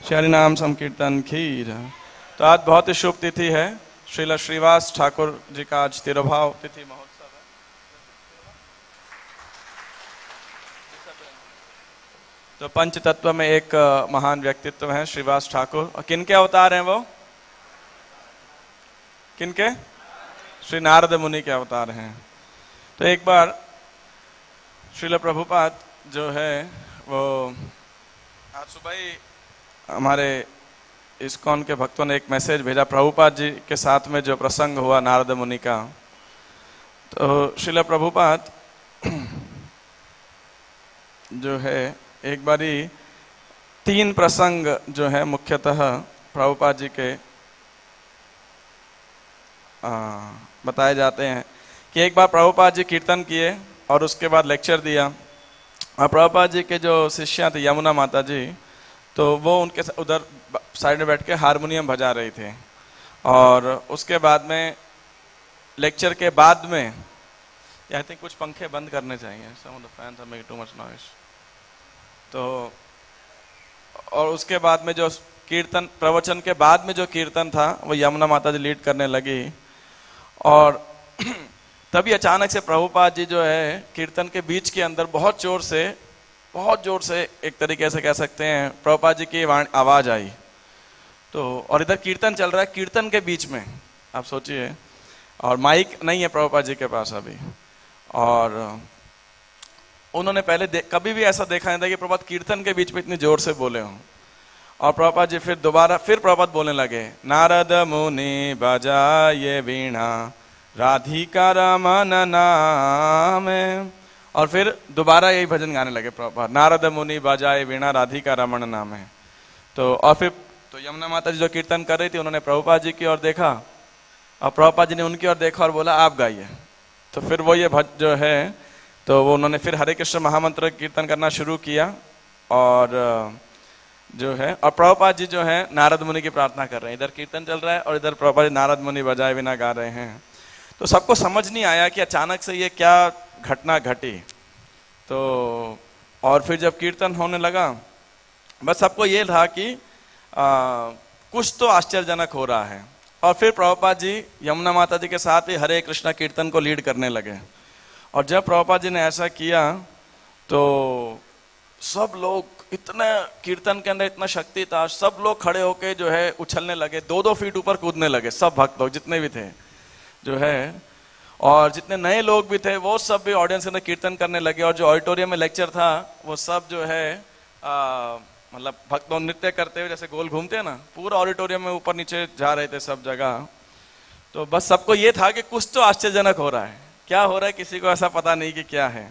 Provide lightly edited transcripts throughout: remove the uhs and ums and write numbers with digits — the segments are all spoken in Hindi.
हरि नाम संकीर्तन खीर। तो आज बहुत ही शुभ तिथि है। श्रील श्रीवास ठाकुर जी का आज तिरुभाव तिथि महोत्सव है। तो पंच तत्व में एक महान व्यक्तित्व है श्रीवास ठाकुर। और किनके अवतार हैं वो? किनके? श्री नारद मुनि के अवतार हैं। तो एक बार श्रील प्रभुपाद जो है वो आज सुबह ही हमारे इस्कॉन के भक्तों ने एक मैसेज भेजा प्रभुपाद जी के साथ में जो प्रसंग हुआ नारद मुनि का। तो श्रील प्रभुपाद जो है एक बारी 3 प्रसंग जो है मुख्यतः प्रभुपाद जी के बताए जाते हैं कि एक बार प्रभुपाद जी कीर्तन किए और उसके बाद लेक्चर दिया। और प्रभुपाद जी के जो शिष्या थे यमुना माता जी, तो वो उनके उधर साइड में बैठ के हारमोनियम बजा रही थी। और उसके बाद में लेक्चर के बाद में आई थिंक कुछ पंखे बंद करने चाहिए, some of the fans are making too much noise. तो और उसके बाद में जो कीर्तन प्रवचन के बाद में जो कीर्तन था वो यमुना माता जी लीड करने लगी। और तभी अचानक से प्रभुपाद जी जो है कीर्तन के बीच के अंदर बहुत जोर से एक तरीके से कह सकते हैं प्रभुपाद जी की आवाज आई। तो और इधर कीर्तन चल रहा है, कीर्तन के बीच में आप सोचिए, और माइक नहीं है प्रभुपाद जी के पास अभी। और उन्होंने पहले कभी भी ऐसा देखा नहीं था कि प्रभुपाद कीर्तन के बीच में इतनी जोर से बोले हों। और प्रभुपाद जी फिर प्रभुपाद बोलने लगे, नारद मुनि बजाये वीणा राधिका रमन नामे। और फिर दोबारा यही भजन गाने लगे प्रभुपाद, नारद मुनि बजाये वीणा राधिका रमन नामे। तो और फिर तो यमुना माता जी जो कीर्तन कर रही थी उन्होंने प्रभुपाद जी की ओर देखा और प्रभुपाद जी ने उनकी ओर देखा और बोला आप गाइए। तो फिर वो ये जो है तो वो उन्होंने फिर हरे कृष्ण महामंत्र कीर्तन करना शुरू किया। और जो है और प्रभुपाद जी जो है नारद मुनि की प्रार्थना कर रहे हैं, इधर कीर्तन चल रहा है और इधर प्रभुपाद जी नारद मुनि बजाए बिना गा रहे हैं। तो सबको समझ नहीं आया कि अचानक से ये क्या घटना घटी। तो और फिर जब कीर्तन होने लगा बस सबको ये था कि कुछ तो आश्चर्यजनक हो रहा है। और फिर प्रभुपाद जी यमुना माता जी के साथ ही हरे कृष्णा कीर्तन को लीड करने लगे। और जब प्रभुपाद जी ने ऐसा किया तो सब लोग इतने कीर्तन के अंदर इतना शक्ति था, सब लोग खड़े होके जो है उछलने लगे, 2-2 फीट ऊपर कूदने लगे। सब भक्त लोग जितने भी थे जो है, और जितने नए लोग भी थे वो सब भी ऑडियंस के अंदर कीर्तन करने लगे। और जो ऑडिटोरियम में लेक्चर था वो सब जो है मतलब भक्त लोग नृत्य करते हुए जैसे गोल घूमते हैं ना, पूरा ऑडिटोरियम में ऊपर नीचे जा रहे थे सब जगह। तो बस सबको ये था कि कुछ तो आश्चर्यजनक हो रहा है, क्या हो रहा है किसी को ऐसा पता नहीं कि क्या है।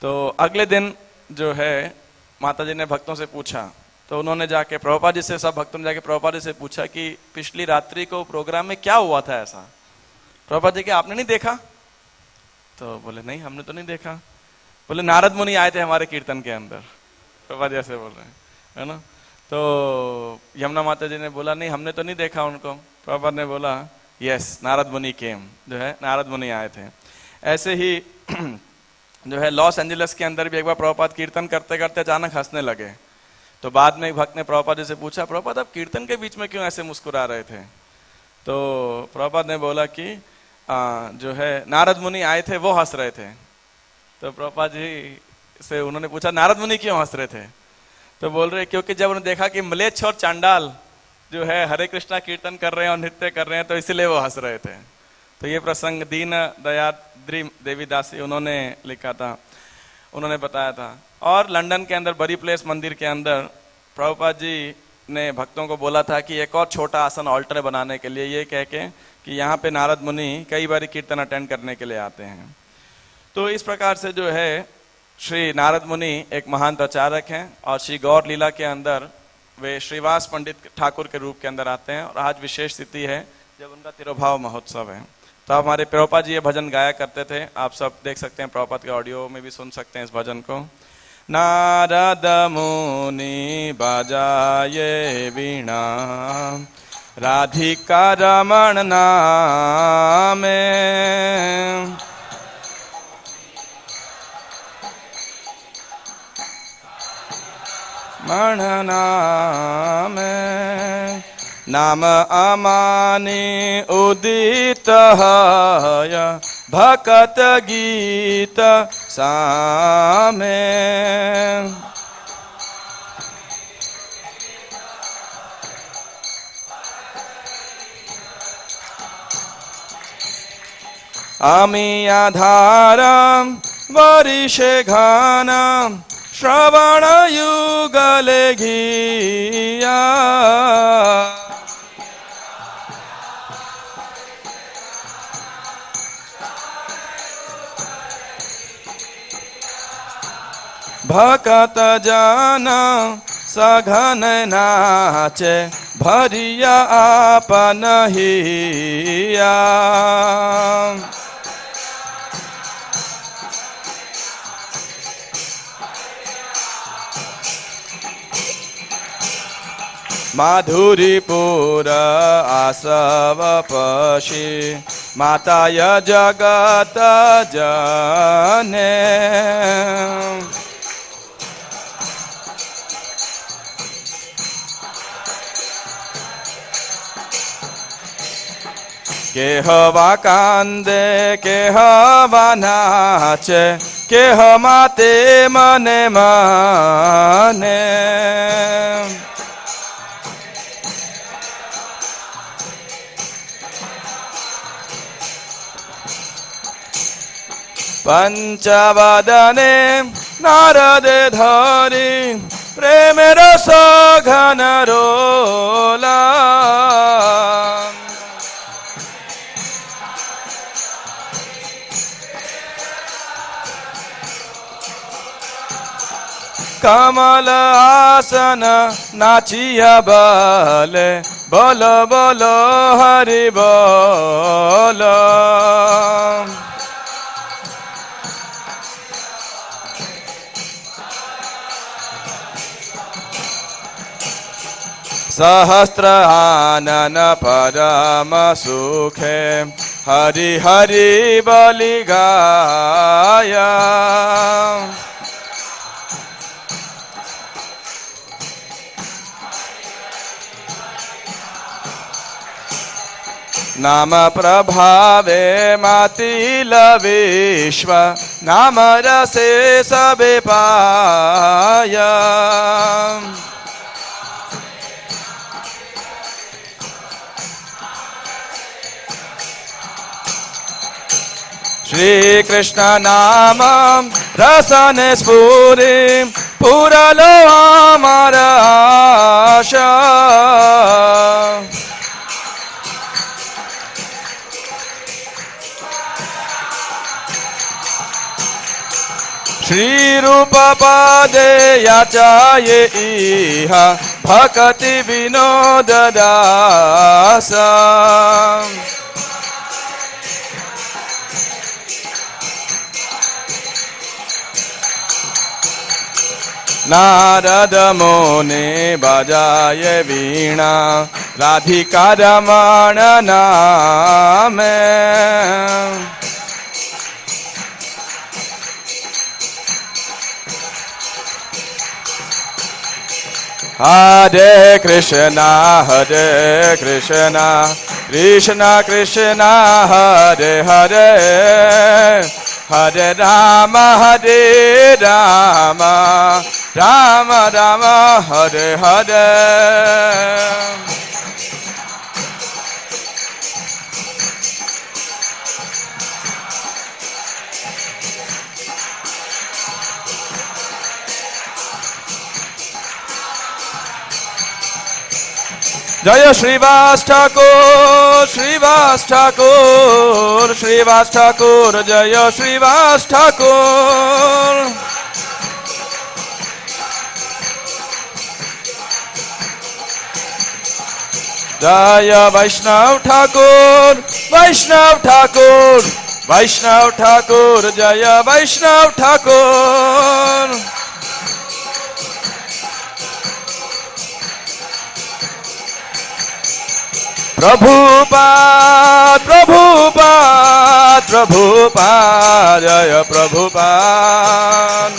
तो अगले दिन जो है माता जी ने भक्तों से पूछा, तो उन्होंने जाके प्रभुपाद जी से, सब भक्तों ने जाके प्रभुपाद जी से पूछा कि पिछली रात्रि को प्रोग्राम में क्या हुआ था ऐसा। प्रभुपाद जी के आपने नहीं देखा? तो बोले नहीं हमने तो नहीं देखा। बोले नारद मुनि आए थे हमारे कीर्तन के अंदर। प्रभुपाद जी ऐसे बोल रहे हैं, है ना। तो यमुना माता जी ने बोला नहीं हमने तो नहीं देखा उनको। प्रभुपाद ने बोला यस नारद मुनि केम, जो है नारद मुनि आए थे। ऐसे ही जो है लॉस एंजलिस के अंदर भी एक बार प्रभुपाद कीर्तन करते करते अचानक हंसने लगे। तो बाद में एक भक्त ने प्रभुपाद जी से पूछा, प्रभुपाद आप कीर्तन के बीच में क्यों ऐसे मुस्कुरा रहे थे? तो प्रभुपाद ने बोला कि जो है नारद मुनि आए थे वो हंस रहे थे। तो प्रभुपाद जी से उन्होंने पूछा नारद मुनि क्यों हंस रहे थे? तो बोल रहे क्योंकि जब उन्होंने देखा कि म्लेच्छ और चांडाल जो है हरे कृष्णा कीर्तन कर रहे हैं और नृत्य कर रहे हैं तो इसलिए वो हंस रहे थे। तो ये प्रसंग दीन दयाद्री देवी दासी उन्होंने लिखा था, उन्होंने बताया था। और लंदन के अंदर बरी प्लेस मंदिर के अंदर प्रभुपाद जी ने भक्तों को बोला था कि एक और छोटा आसन ऑल्टर बनाने के लिए, ये कह के कि यहाँ पे नारद मुनि कई बार कीर्तन अटेंड करने के लिए आते हैं। तो इस प्रकार से जो है श्री नारद मुनि एक महान प्रचारक हैं और श्री गौर लीला के अंदर वे श्रीवास पंडित ठाकुर के रूप के अंदर आते हैं। और आज विशेष स्थिति है जब उनका तिरुभाव महोत्सव है। तो हमारे प्रभुपाद जी ये भजन गाया करते थे, आप सब देख सकते हैं, प्रभुपाद के ऑडियो में भी सुन सकते हैं इस भजन को। नारद मुनि बजाये वीणा राधिका रमण नामे। मणनामे नाम अमानि उदित हय भकत गीत सामे आमी आधारम वरिषे घनम श्रवण युगले घिया भकत जन सघन नाचे भरिया आपन हिया माधुरीपुर आसव पशी माताय जगत जने केहवा कांदे केहवा नाचे केह माते मने मने पंचवदने नारद धरी प्रेम रस घन रोला कमल आसन नाचिया बल बोल बोलो हरि बोल सहस्र आनन परम सुखे हरि हरि बलि गाया नाम प्रभावे मातिल विश्व नाम रसे सबे पाया श्री कृष्ण नाम रसन स्फुरी पुरलो अमर आशा श्री रूप पदे याचाये इहा भक्ति विनोद दासा नारद मुनि बजाये वीणा राधिका रमण नामे हरे कृष्णा कृष्ण कृष्ण हरे हरे हरे राम राम राम हरे हरे जय श्रीवास ठाकुर श्रीवास ठाकुर श्रीवास ठाकुर जय श्रीवास ठाकुर जय वैष्णव ठाकुर वैष्णव ठाकुर वैष्णव ठाकुर जय वैष्णव ठाकुर प्रभुपाद प्रभुपाद प्रभुपाद जय प्रभुपाद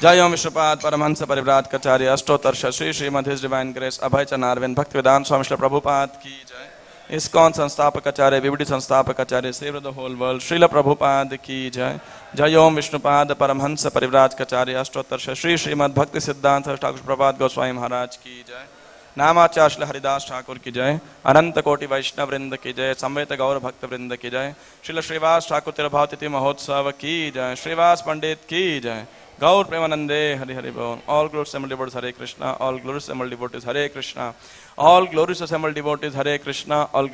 जय ओम विष्णुपाद परमहंस परिव्राजकाचार्य अष्टोत्तर श्री श्रीमद हिज डिवाइन ग्रेस अभय चनारविंद भक्ति वेदांत स्वामी श्री प्रभुपाद की जय। इस्कॉन संस्थापक आचार्य विविधि संस्थापक आचार्य save the whole world Srila Prabhupada की जय। जय ओम विष्णुपाद परमहंस परिव्राजकाचार्य अष्टोत्तर श्री श्रीमद भक्ति सिद्धांत ठाकुर प्रभात गोस्वामी महाराज की जय। नामाचार्य श्री हरिदास ठाकुर की जय। अनंत कोटि वैष्णव वृंद की जय। संवेत गौर भक्त वृंद की जय। श्रील श्रीवास ठाकुर तिरुभाव महोत्सव की जय। श्रीवास पंडित की जय। गौर प्रेमानंदे हरि हरि बोल। All glories assembled devotees Hare Krishna. All glories assembled devotees Hare Krishna. All glories assembled devotees Hare Krishna. All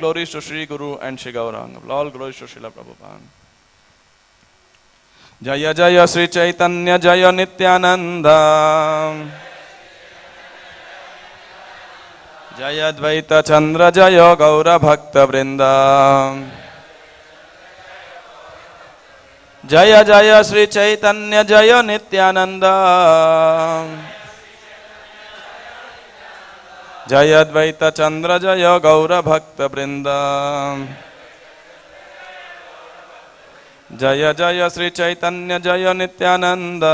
glories to Shri Guru and Shri Gauranga. All glories to Srila Prabhupada. Jaya Jaya Sri Chaitanya Jaya Nityananda. Jaya Dvaita Chandra Jaya Gaura Bhakta Vrinda. जय जय श्री चैतन्य जय नित्यानंद। जय अद्वैत चंद्र जय गौर भक्त वृंद। जय जय श्री चैतन्य जय नित्यानंद।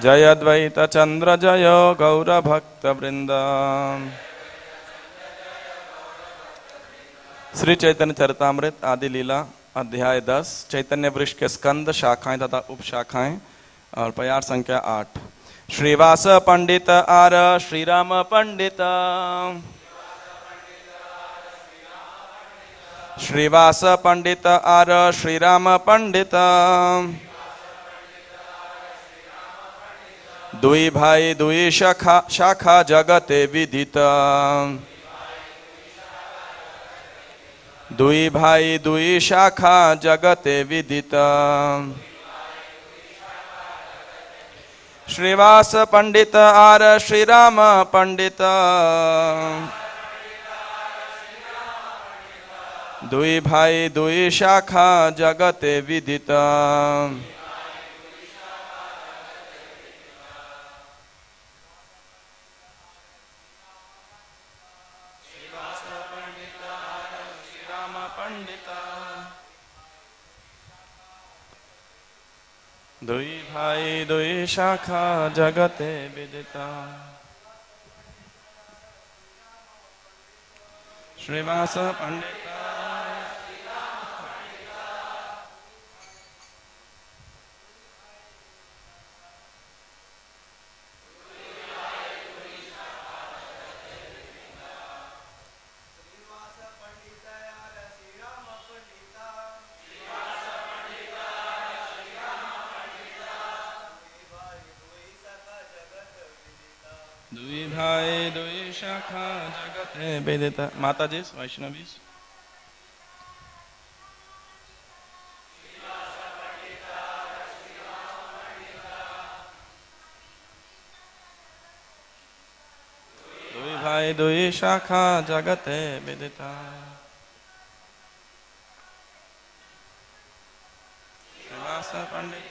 जय अद्वैत चंद्र जय गौर भक्त वृंद। श्री चैतन्य चरितामृत आदि लीला अध्याय 10 चैतन्य वृक्ष के स्कंद शाखाएं तथा उपशाखाएं और प्यार संख्या 8। श्रीवास पंडित आर श्रीराम पंडित। श्रीवास पंडित आर श्रीराम पंडित। दुई भाई दुई शाखा जगते विदित। दुई भाई दुई शाखा जगते विदित। श्रीवास पंडित आर श्रीराम पंडित। दुई भाई दुई शाखा जगते विदित। दुई भाई दुई शाखा जगते विदिता। श्रीवास पंडित दुई भाई दुई शाखा जगते विदिता। माता जी वैष्णवी। दुई भाई दुई शाखा जगते विदिता। श्रीवास पंडित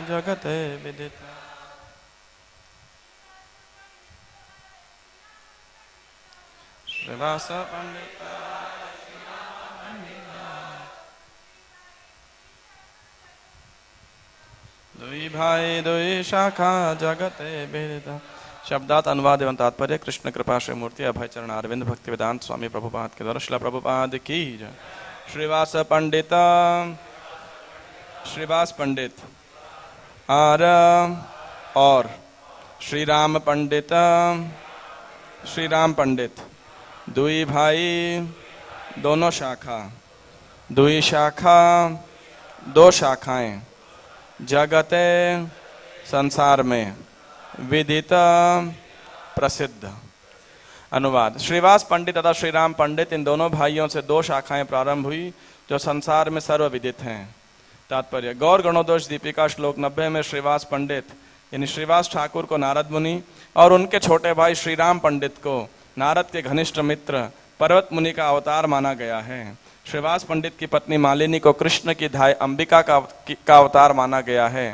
जगते विदिता। श्रीवास पंडित दुई भाई दुई शाखा जगते विदिता। शब्दात अनुवाद एवं तात्पर्य कृष्ण कृपा श्री मूर्ति अभय चरण अरविंद भक्ति वेदांत स्वामी प्रभुपाद के द्वारा श्रील प्रभुपाद की जय। श्रीवास पंडित श्रीवास पंडित आर और श्रीराम पंडित श्रीराम पंडित। दुई भाई दोनों शाखा। दुई शाखा दो शाखाएं। जगते संसार में। विदित प्रसिद्ध। अनुवाद। श्रीवास पंडित तथा श्रीराम पंडित इन दोनों भाइयों से दो शाखाएं प्रारंभ हुई जो संसार में सर्वविदित हैं। तात्पर्य। गौर गणोदोष दीपिका श्लोक 90 में श्रीवास पंडित यानी श्रीवास ठाकुर को नारद मुनि और उनके छोटे भाई श्रीराम पंडित को नारद के घनिष्ठ मित्र पर्वत मुनि का अवतार माना गया है। श्रीवास पंडित की पत्नी मालिनी को कृष्ण की धाय अंबिका का अवतार माना गया है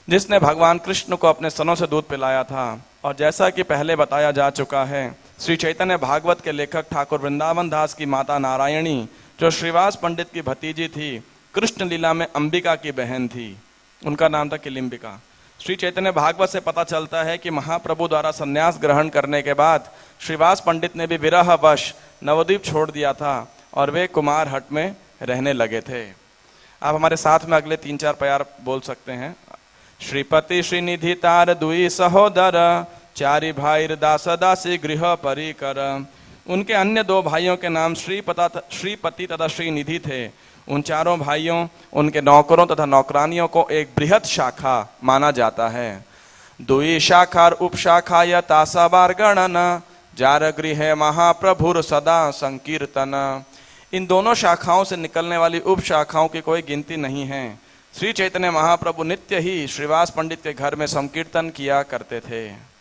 जिसने भगवान कृष्ण को अपने स्तनों से दूध पिलाया था। और जैसा कि पहले बताया जा चुका है, श्री चैतन्य भागवत के लेखक ठाकुर वृंदावन दास की माता नारायणी, जो श्रीवास पंडित की भतीजी थी, कृष्ण लीला में अंबिका की बहन थी, उनका नाम था किलिम्बिका। श्री चैतन्य भागवत से पता चलता है कि महाप्रभु द्वारा संन्यास ग्रहण करने के बाद श्रीवास पंडित ने भी विरहवश नवद्वीप छोड़ दिया था और वे कुमार हट में रहने लगे थे। आप हमारे साथ में अगले 3-4 प्यार बोल सकते हैं। श्रीपति श्रीनिधि तार दुई सहोदर, चारि भाई दास दासी गृह परिकर। उनके अन्य 2 भाइयों के नाम श्रीपति तथा श्रीनिधि थे। उन चारों भाइयों, उनके नौकरों तथा नौकरानियों को एक बृहत शाखा माना जाता है। दुई शाखा उपशाखा तासा बार गणन, जार गृह महाप्रभुर सदा संकीर्तन। इन दोनों शाखाओं से निकलने वाली उप शाखाओं की कोई गिनती नहीं है। श्री चैतन्य महाप्रभु नित्य ही श्रीवास पंडित के घर में संकीर्तन किया करते थे।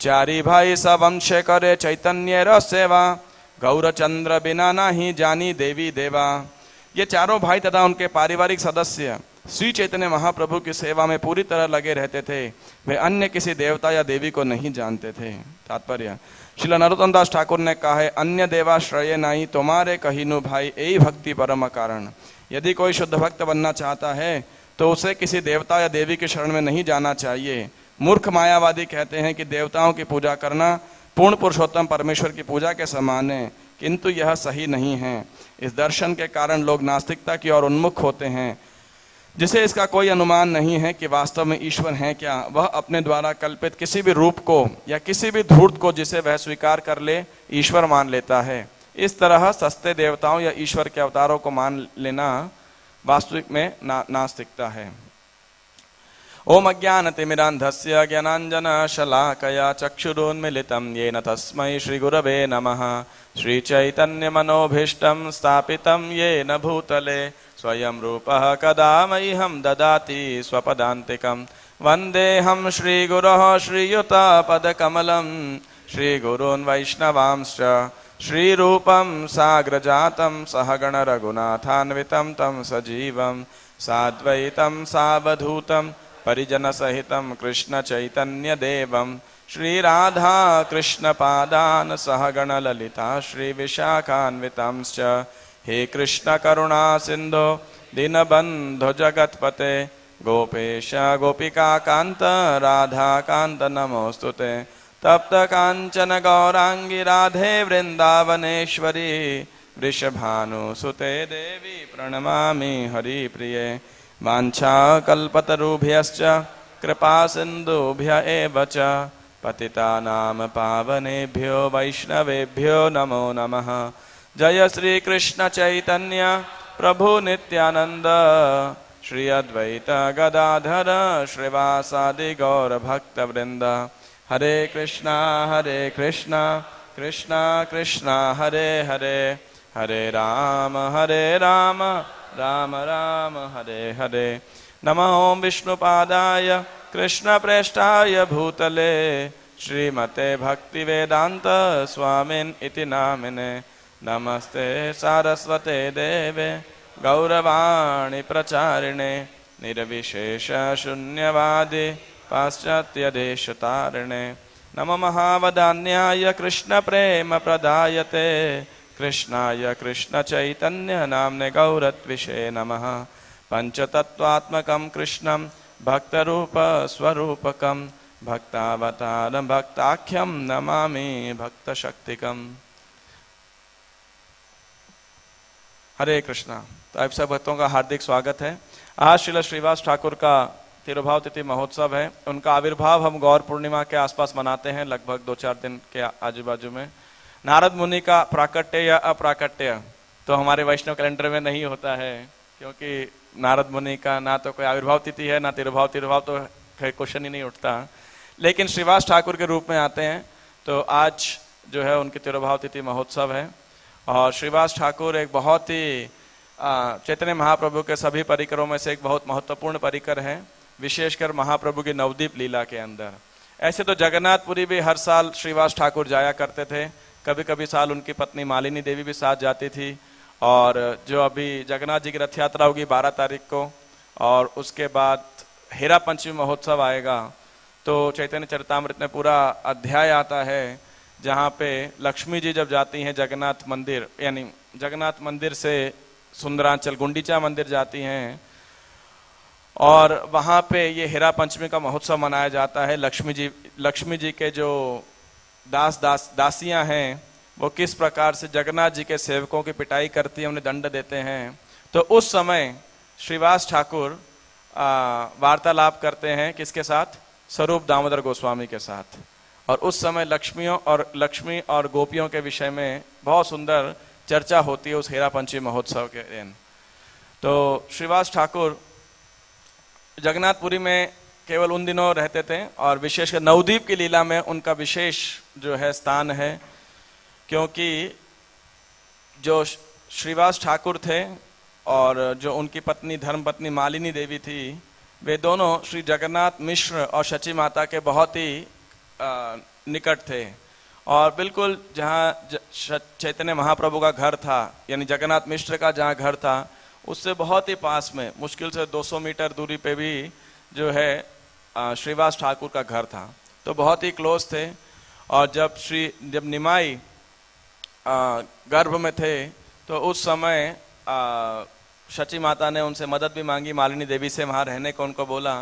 चारि भाई सब अंश करे चैतन्य र सेवा, गौरचंद्र बिना नहीं जानी देवी देवा। ये चारों भाई तथा उनके पारिवारिक सदस्य श्री चैतन्य महाप्रभु की सेवा में पूरी तरह लगे रहते थे। वे अन्य किसी देवता या देवी को नहीं जानते थे। तात्पर्य, श्रील नरोत्तम दास ठाकुर ने कहा है, अन्य देवाश्रय नहीं तुम्हारे कहीनु भाई, यही भक्ति परम कारण। यदि कोई शुद्ध भक्त बनना चाहता है तो उसे किसी देवता या देवी के शरण में नहीं जाना चाहिए। मूर्ख मायावादी कहते हैं कि देवताओं की पूजा करना पूर्ण पुरुषोत्तम परमेश्वर की पूजा के समान है, किंतु यह सही नहीं है। इस दर्शन के कारण लोग नास्तिकता की ओर उन्मुख होते हैं, जिसे इसका कोई अनुमान नहीं है कि वास्तव में ईश्वर है क्या। वह अपने द्वारा कल्पित किसी भी रूप को या किसी भी धूर्त को जिसे वह स्वीकार कर ले, ईश्वर मान लेता है। इस तरह सस्ते देवताओं या ईश्वर के अवतारों को मान लेना वास्तविक में नास्तिकता है। ओम अज्ञानतिमिरान्धस्य ज्ञानाञ्जनशलाकया चक्षुरुन्मीलितं येन तस्मै श्रीगुरवे नमः। श्रीचैतन्यमनोभीष्टं स्थापितं येन भूतले स्वयं रूपः कदा मह्यं ददाति स्वपदान्तिकं। वन्देऽहं श्रीगुरोः श्रीयुतपदकमलं, श्रीगुरून् वैष्णवांश्च श्रीरूपं साग्रजातं सहगण रघुनाथान्वितं तं सजीवं साद्वैतं सावधूतं परिजनसहितं कृष्ण चैतन्य देवं श्रीराधा कृष्ण पादान सहगण ललिता श्री विशाखान्वितांश्च। हे कृष्ण करुणा सिंधु दीनबंधु जगत्पते, गोपेश गोपिका कांत राधा कांत नमोस्तुते। तप्त कांचन गौरांगी राधे वृंदावनेश्वरी, वृषभानुसुते देवी प्रणमामि हरिप्रिये। वाञ्छाकल्पतरुभ्यश्च कृपा सिन्धुभ्य एव च, पतितानां पावनेभ्यो वैष्णवेभ्यो नमो नमः। जय श्री कृष्ण चैतन्य प्रभु नित्यानंद, श्री अद्वैत गदाधर श्रीवासादि गौर भक्त वृंद। हरे कृष्णा कृष्णा कृष्णा हरे हरे, हरे राम राम राम हरे हरे। नमः ओं विष्णुपादाय कृष्ण प्रेष्ठाय भूतले, श्रीमते भक्तिवेदांत स्वामिन् इति नामिने। नमस्ते सारस्वते देवे गौरवाणी प्रचारिणे, निर्विशेष शून्यवादी पाश्चात्य देशतारिणे। नमः महावदान्याय कृष्ण प्रेम प्रदायते, कृष्णाय कृष्ण चैतन्य नाम्ने गौरत्विषे नमः। पंचतत्वात्मकं कृष्णं भक्तरूप स्वरूपकं, भक्तावतारं भक्ताख्यं नमामि भक्तशक्तिकम्। हरे कृष्णा। तो आप सब भक्तों का हार्दिक स्वागत है। आज श्रील श्रीवास ठाकुर का तिरुभाव तिथि महोत्सव है। उनका आविर्भाव हम गौर पूर्णिमा के आसपास मनाते हैं, लगभग 2-4 दिन के आजू बाजू में। नारद मुनि का प्राकट्य या अप्राकट्य तो हमारे वैष्णव कैलेंडर में नहीं होता है, क्योंकि नारद मुनि का ना तो कोई आविर्भाव तिथि है ना तिरुभाव तो क्वेश्चन ही नहीं उठता। लेकिन श्रीवास ठाकुर के रूप में आते हैं, तो आज जो है उनकी तिरुभाव तिथि महोत्सव है। और श्रीवास ठाकुर एक बहुत ही चैतन्य महाप्रभु के सभी परिकरों में से एक बहुत महत्वपूर्ण परिकर है, विशेषकर महाप्रभु की नवदीप लीला के अंदर। ऐसे तो जगन्नाथपुरी भी हर साल श्रीवास ठाकुर जाया करते थे, कभी कभी साल उनकी पत्नी मालिनी देवी भी साथ जाती थी। और जो अभी जगन्नाथ जी की रथ यात्रा होगी 12 तारीख को, और उसके बाद हेरा पंचमी महोत्सव आएगा तो चैतन्य चरितामृत में पूरा अध्याय आता है जहाँ पे लक्ष्मी जी जब जाती हैं जगन्नाथ मंदिर, यानी जगन्नाथ मंदिर से सुंदरांचल गुंडीचा मंदिर जाती हैं और वहाँ पे ये हेरा पंचमी का महोत्सव मनाया जाता है। लक्ष्मी जी के जो दासियां हैं वो किस प्रकार से जगन्नाथ जी के सेवकों की पिटाई करती हैं, उन्हें दंड देते हैं। तो उस समय श्रीवास ठाकुर वार्तालाप करते हैं किसके साथ? स्वरूप दामोदर गोस्वामी के साथ। और उस समय लक्ष्मी और गोपियों के विषय में बहुत सुंदर चर्चा होती है उस हेरा पंचमी महोत्सव के दिन। तो श्रीवास ठाकुर जगन्नाथपुरी में केवल उन दिनों रहते थे और विशेषकर नवद्वीप की लीला में उनका विशेष जो है स्थान है, क्योंकि जो श्रीवास ठाकुर थे और जो उनकी पत्नी धर्मपत्नी मालिनी देवी थी, वे दोनों श्री जगन्नाथ मिश्र और शची माता के बहुत ही निकट थे। और बिल्कुल जहाँ चैतन्य महाप्रभु का घर था, यानी जगन्नाथ मिश्र का जहाँ घर था, उससे बहुत ही पास में मुश्किल से 200 मीटर दूरी पे भी जो है श्रीवास ठाकुर का घर था। तो बहुत ही क्लोज थे। और जब निमाई गर्भ में थे तो उस समय शची माता ने उनसे मदद भी मांगी, मालिनी देवी से वहाँ रहने को उनको बोला।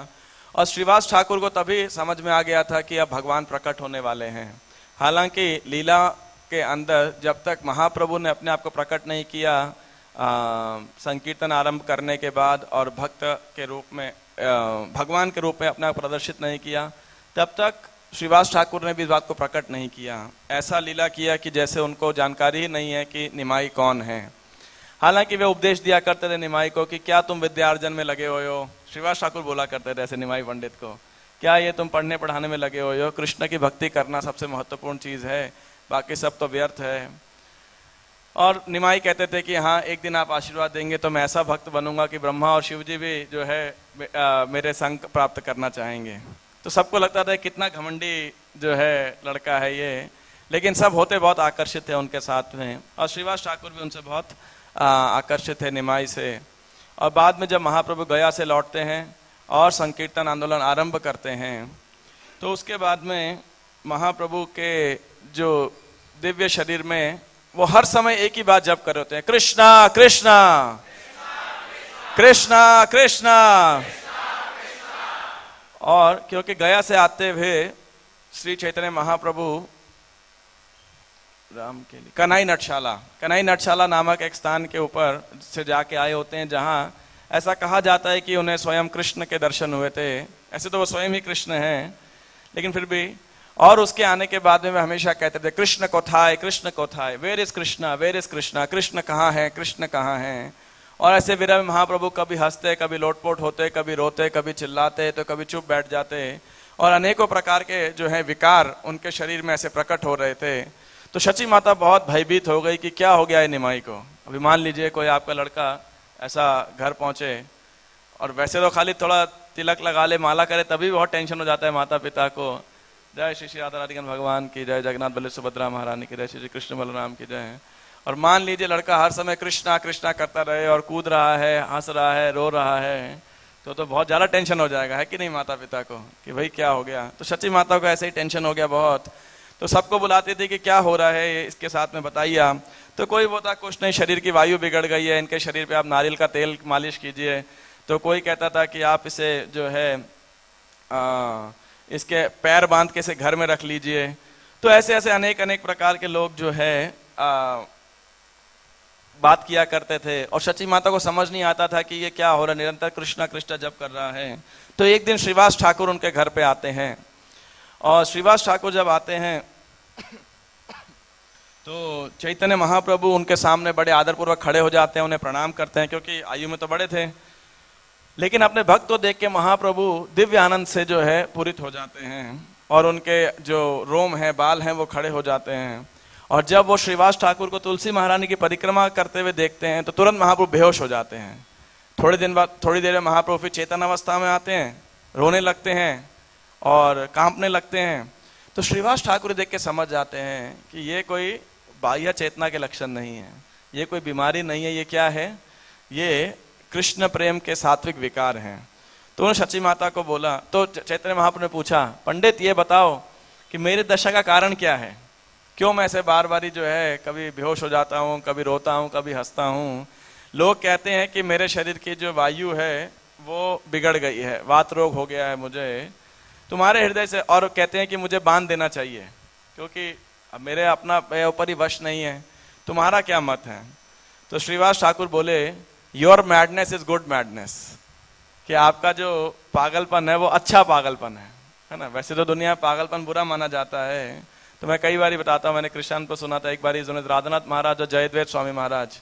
और श्रीवास ठाकुर को तभी समझ में आ गया था कि अब भगवान प्रकट होने वाले हैं। हालांकि लीला के अंदर जब तक महाप्रभु ने अपने आप को प्रकट नहीं किया संकीर्तन आरंभ करने के बाद और भक्त के रूप में भगवान के रूप में अपना प्रदर्शित नहीं किया, तब तक श्रीवास ठाकुर ने भी इस बात को प्रकट नहीं किया। ऐसा लीला किया कि जैसे उनको जानकारी ही नहीं है कि निमाई कौन है। हालांकि वे उपदेश दिया करते थे निमाई को कि क्या तुम विद्यार्जन में लगे हुए हो। श्रीवास ठाकुर बोला करते थे ऐसे निमाई पंडित को, क्या ये तुम पढ़ने पढ़ाने में लगे हुए हो? कृष्ण की भक्ति करना सबसे महत्वपूर्ण चीज है, बाकी सब तो व्यर्थ है। और निमाई कहते थे कि हाँ, एक दिन आप आशीर्वाद देंगे तो मैं ऐसा भक्त बनूंगा कि ब्रह्मा और शिव जी भी जो है मेरे संग प्राप्त करना चाहेंगे। तो सबको लगता था कितना घमंडी जो है लड़का है ये, लेकिन सब होते बहुत आकर्षित थे उनके साथ में। और श्रीवास ठाकुर भी उनसे बहुत आकर्षित थे निमाई से। और बाद में जब महाप्रभु गया से लौटते हैं और संकीर्तन आंदोलन आरंभ करते हैं, तो उसके बाद में महाप्रभु के जो दिव्य शरीर में वो हर समय एक ही बात जप कर रहे होते हैं, कृष्णा कृष्णा कृष्णा कृष्णा। और क्योंकि गया से आते हुए श्री चैतन्य महाप्रभु राम के लिए कन्हई नटशाला नामक एक स्थान के ऊपर से जाके आए होते हैं, जहां ऐसा कहा जाता है कि उन्हें स्वयं कृष्ण के दर्शन हुए थे। ऐसे तो वो स्वयं ही कृष्ण हैं, लेकिन फिर भी। और उसके आने के बाद में वे हमेशा कहते थे, कृष्ण कोथाय, कृष्ण कोथाय, where is Krishna, where is Krishna, Krishna कहाँ है, कृष्ण कहाँ है। और ऐसे विरह में महाप्रभु कभी हंसते, कभी लोटपोट होते, कभी रोते, कभी चिल्लाते, तो कभी चुप बैठ जाते। और अनेकों प्रकार के जो है विकार उनके शरीर में ऐसे प्रकट हो रहे थे। तो शची माता बहुत भयभीत हो गई कि क्या हो गया है निमाई को। अभी मान लीजिए कोई आपका लड़का ऐसा घर पहुंचे, और वैसे तो खाली थोड़ा तिलक लगा ले, माला करे, तभी बहुत टेंशन हो जाता है माता पिता को। जय श्री श्री राधा राधिकान भगवान की जय, जगन्नाथ बल्लभ सुभद्रा महारानी की जय, श्री कृष्ण बलराम की जय। और मान लीजिए लड़का हर समय कृष्णा कृष्णा करता रहे और कूद रहा है, हंस रहा है, रो रहा है, तो बहुत ज्यादा टेंशन हो जाएगा, है कि नहीं, माता पिता को, कि भाई क्या हो गया। तो शची माता को ऐसे ही टेंशन हो गया बहुत। तो सबको बुलाते थे कि क्या हो रहा है इसके साथ में, बताइए आप। तो कोई बोलता कुछ नहीं, शरीर की वायु बिगड़ गई है, इनके शरीर पे आप नारियल का तेल मालिश कीजिए। तो कोई कहता था कि आप इसे जो है इसके पैर बांध के इसे घर में रख लीजिए। तो ऐसे ऐसे अनेक अनेक प्रकार के लोग जो है बात किया करते थे। और शची माता को समझ नहीं आता था कि ये क्या हो रहा है, निरंतर कृष्णा कृष्णा जप कर रहा है। तो एक दिन श्रीवास ठाकुर उनके घर पे आते हैं, और श्रीवास ठाकुर जब आते हैं तो चैतन्य महाप्रभु उनके सामने बड़े आदरपूर्वक खड़े हो जाते हैं, उन्हें प्रणाम करते हैं, क्योंकि आयु में तो बड़े थे। लेकिन अपने भक्त को देख के महाप्रभु दिव्य आनंद से जो है पूरित हो जाते हैं, और उनके जो रोम है, बाल हैं, वो खड़े हो जाते हैं। और जब वो श्रीवास ठाकुर को तुलसी महारानी की परिक्रमा करते हुए देखते हैं तो तुरंत महाप्रभु बेहोश हो जाते हैं। थोड़ी देर में महाप्रभु फिर चेतन अवस्था में आते हैं, रोने लगते हैं और कांपने लगते हैं। तो श्रीवास ठाकुर देख के समझ जाते हैं कि ये कोई बाह्य चेतना के लक्षण नहीं है, ये कोई बीमारी नहीं है, ये क्या है, ये कृष्ण प्रेम के सात्विक विकार हैं। तो उन्होंने शची माता को बोला, तो चैतन्य महाप्रभु ने पूछा, पंडित ये बताओ कि मेरी दशा का कारण क्या है, क्यों मैं ऐसे बार बारी जो है कभी बेहोश हो जाता हूँ, कभी रोता हूँ, कभी हंसता हूँ। लोग कहते हैं कि मेरे शरीर की जो वायु है वो बिगड़ गई है, वात रोग हो गया है मुझे तुम्हारे हृदय से, और कहते हैं कि मुझे बांध देना चाहिए क्योंकि अब मेरे अपना ऊपर ही वश नहीं है, तुम्हारा क्या मत है। तो श्रीवास ठाकुर बोले, your madness is good madness, कि आपका जो पागलपन है वो अच्छा पागलपन है ना। वैसे तो दुनिया में पागलपन बुरा माना जाता है, तो मैं कई बार बताता हूँ, मैंने कृष्ण पर सुना था एक बार, राधानाथ महाराज और जयद्वैत स्वामी महाराज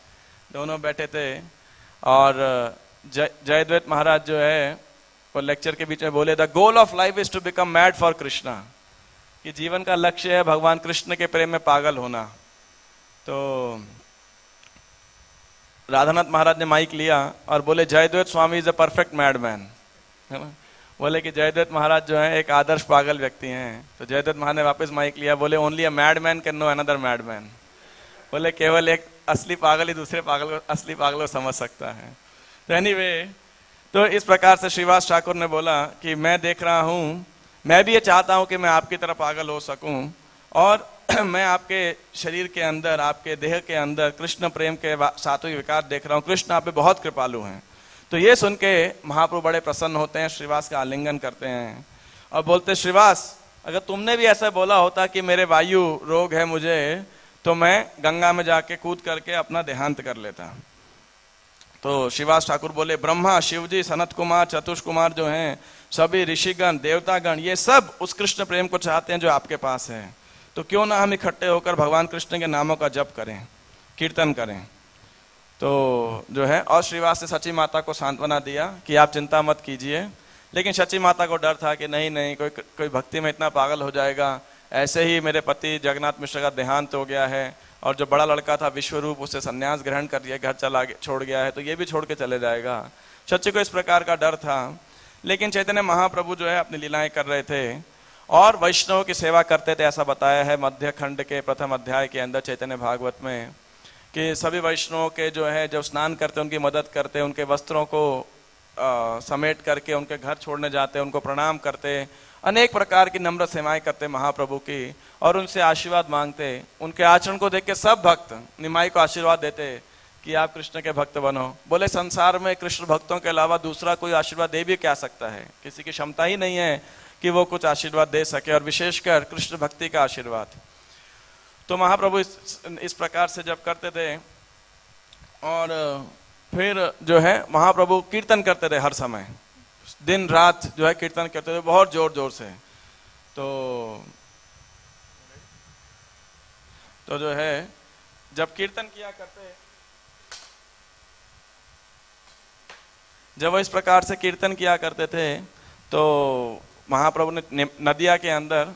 दोनों बैठे थे, और जयद्वैत महाराज जो है वो लेक्चर के बीच में बोले, the goal of life is to become mad for Krishna, कि जीवन का लक्ष्य है भगवान कृष्ण के प्रेम में पागल होना। तो राधानाथ महाराज ने माइक लिया और बोले, जयद्वैत स्वामी इज अ परफेक्ट मैडमैन, है ना। बोले कि जयद्वैत महाराज जो है एक आदर्श पागल व्यक्ति हैं। तो जयद्वैत महाराज ने वापस माइक लिया, बोले, only a madman can know another madman, बोले केवल एक असली पागल ही दूसरे पागल को, असली पागल को समझ सकता है। तो एनीवे, तो इस प्रकार से श्रीवास ठाकुर ने बोला कि मैं देख रहा हूँ, मैं भी ये चाहता हूँ कि मैं आपकी तरह पागल हो सकूं, और मैं आपके शरीर के अंदर, आपके देह के अंदर कृष्ण प्रेम के सात्विक विकार देख रहा हूँ, कृष्ण आप पे बहुत कृपालु हैं। तो ये सुन के महाप्रभु बड़े प्रसन्न होते हैं, श्रीवास का आलिंगन करते हैं और बोलते, श्रीवास अगर तुमने भी ऐसा बोला होता कि मेरे वायु रोग है मुझे, तो मैं गंगा में जाके कूद करके अपना देहांत कर लेता। तो श्रीवास ठाकुर बोले, ब्रह्मा, शिवजी, सनत कुमार, चतुष कुमार जो हैं, सभी ऋषिगण, देवतागण, ये सब उस कृष्ण प्रेम को चाहते हैं जो आपके पास है। तो क्यों ना हम इकट्ठे होकर भगवान कृष्ण के नामों का जप करें, कीर्तन करें। तो जो है, और श्रीवास ने सची माता को सांत्वना दिया कि आप चिंता मत कीजिए। लेकिन सची माता को डर था कि नहीं कोई भक्ति में इतना पागल हो जाएगा, ऐसे ही मेरे पति जगन्नाथ मिश्र का देहांत हो गया है, और जो बड़ा लड़का था विश्वरूप, उसे संन्यास ग्रहण कर लिया, घर चला छोड़ गया है, तो ये भी छोड़ के चले जाएगा। सच्ची को इस प्रकार का डर था। लेकिन चैतन्य महाप्रभु जो है अपनी लीलाएं कर रहे थे और वैष्णव की सेवा करते थे। ऐसा बताया है मध्य खंड के प्रथम अध्याय के अंदर चैतन्य भागवत में, कि सभी वैष्णवों के जो है जब स्नान करते उनकी मदद करते, उनके वस्त्रों को समेट करके उनके घर छोड़ने जाते, उनको प्रणाम करते, अनेक प्रकार की नम्र सेवाएं करते महाप्रभु की, और उनसे आशीर्वाद मांगते। उनके आचरण को देख के सब भक्त निमाई को आशीर्वाद देते कि आप कृष्ण के भक्त बनो। बोले संसार में कृष्ण भक्तों के अलावा दूसरा कोई आशीर्वाद दे भी क्या सकता है, किसी की क्षमता ही नहीं है कि वो कुछ आशीर्वाद दे सके, और विशेषकर कृष्ण भक्ति का आशीर्वाद। तो महाप्रभु इस प्रकार से जब करते थे, और फिर जो है महाप्रभु कीर्तन करते थे हर समय, दिन रात जो है कीर्तन करते थे बहुत जोर जोर से। तो जो है जब कीर्तन किया करते, जब वो इस प्रकार से कीर्तन किया करते थे, तो महाप्रभु ने नदिया के अंदर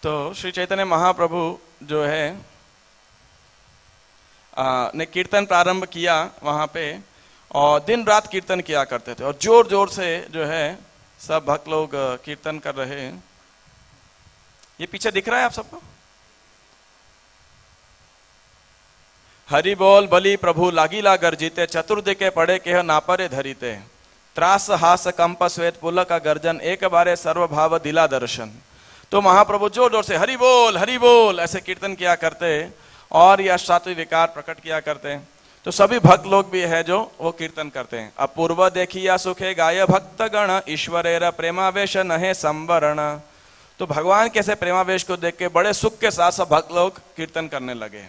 तो श्री चैतन्य महाप्रभु जो है ने कीर्तन प्रारंभ किया वहां पे, और दिन रात कीर्तन किया करते थे, और जोर जोर से जो है सब भक्त लोग कीर्तन कर रहे हैं। ये पीछे दिख रहा है आप सबको? हरि बोल बलि प्रभु लागिला गर्जिते, चतुर्दिके पड़े केह नापरे धरिते, त्रास हास कंप श्वेत पुलक का गर्जन, एक बारे सर्वभाव दिला दर्शन। तो महाप्रभु जोर जोर से हरि बोल ऐसे कीर्तन किया करते, और यह सात्विक विकार प्रकट किया करते। तो सभी भक्त लोग भी है जो वो कीर्तन करते हैं। अपूर्व देखिया सुखे गाय भक्त गण, ईश्वरेर प्रेमावेश नहे संवरण। तो भगवान कैसे प्रेमावेश को देख के बड़े सुख के साथ सब भक्त लोग कीर्तन करने लगे।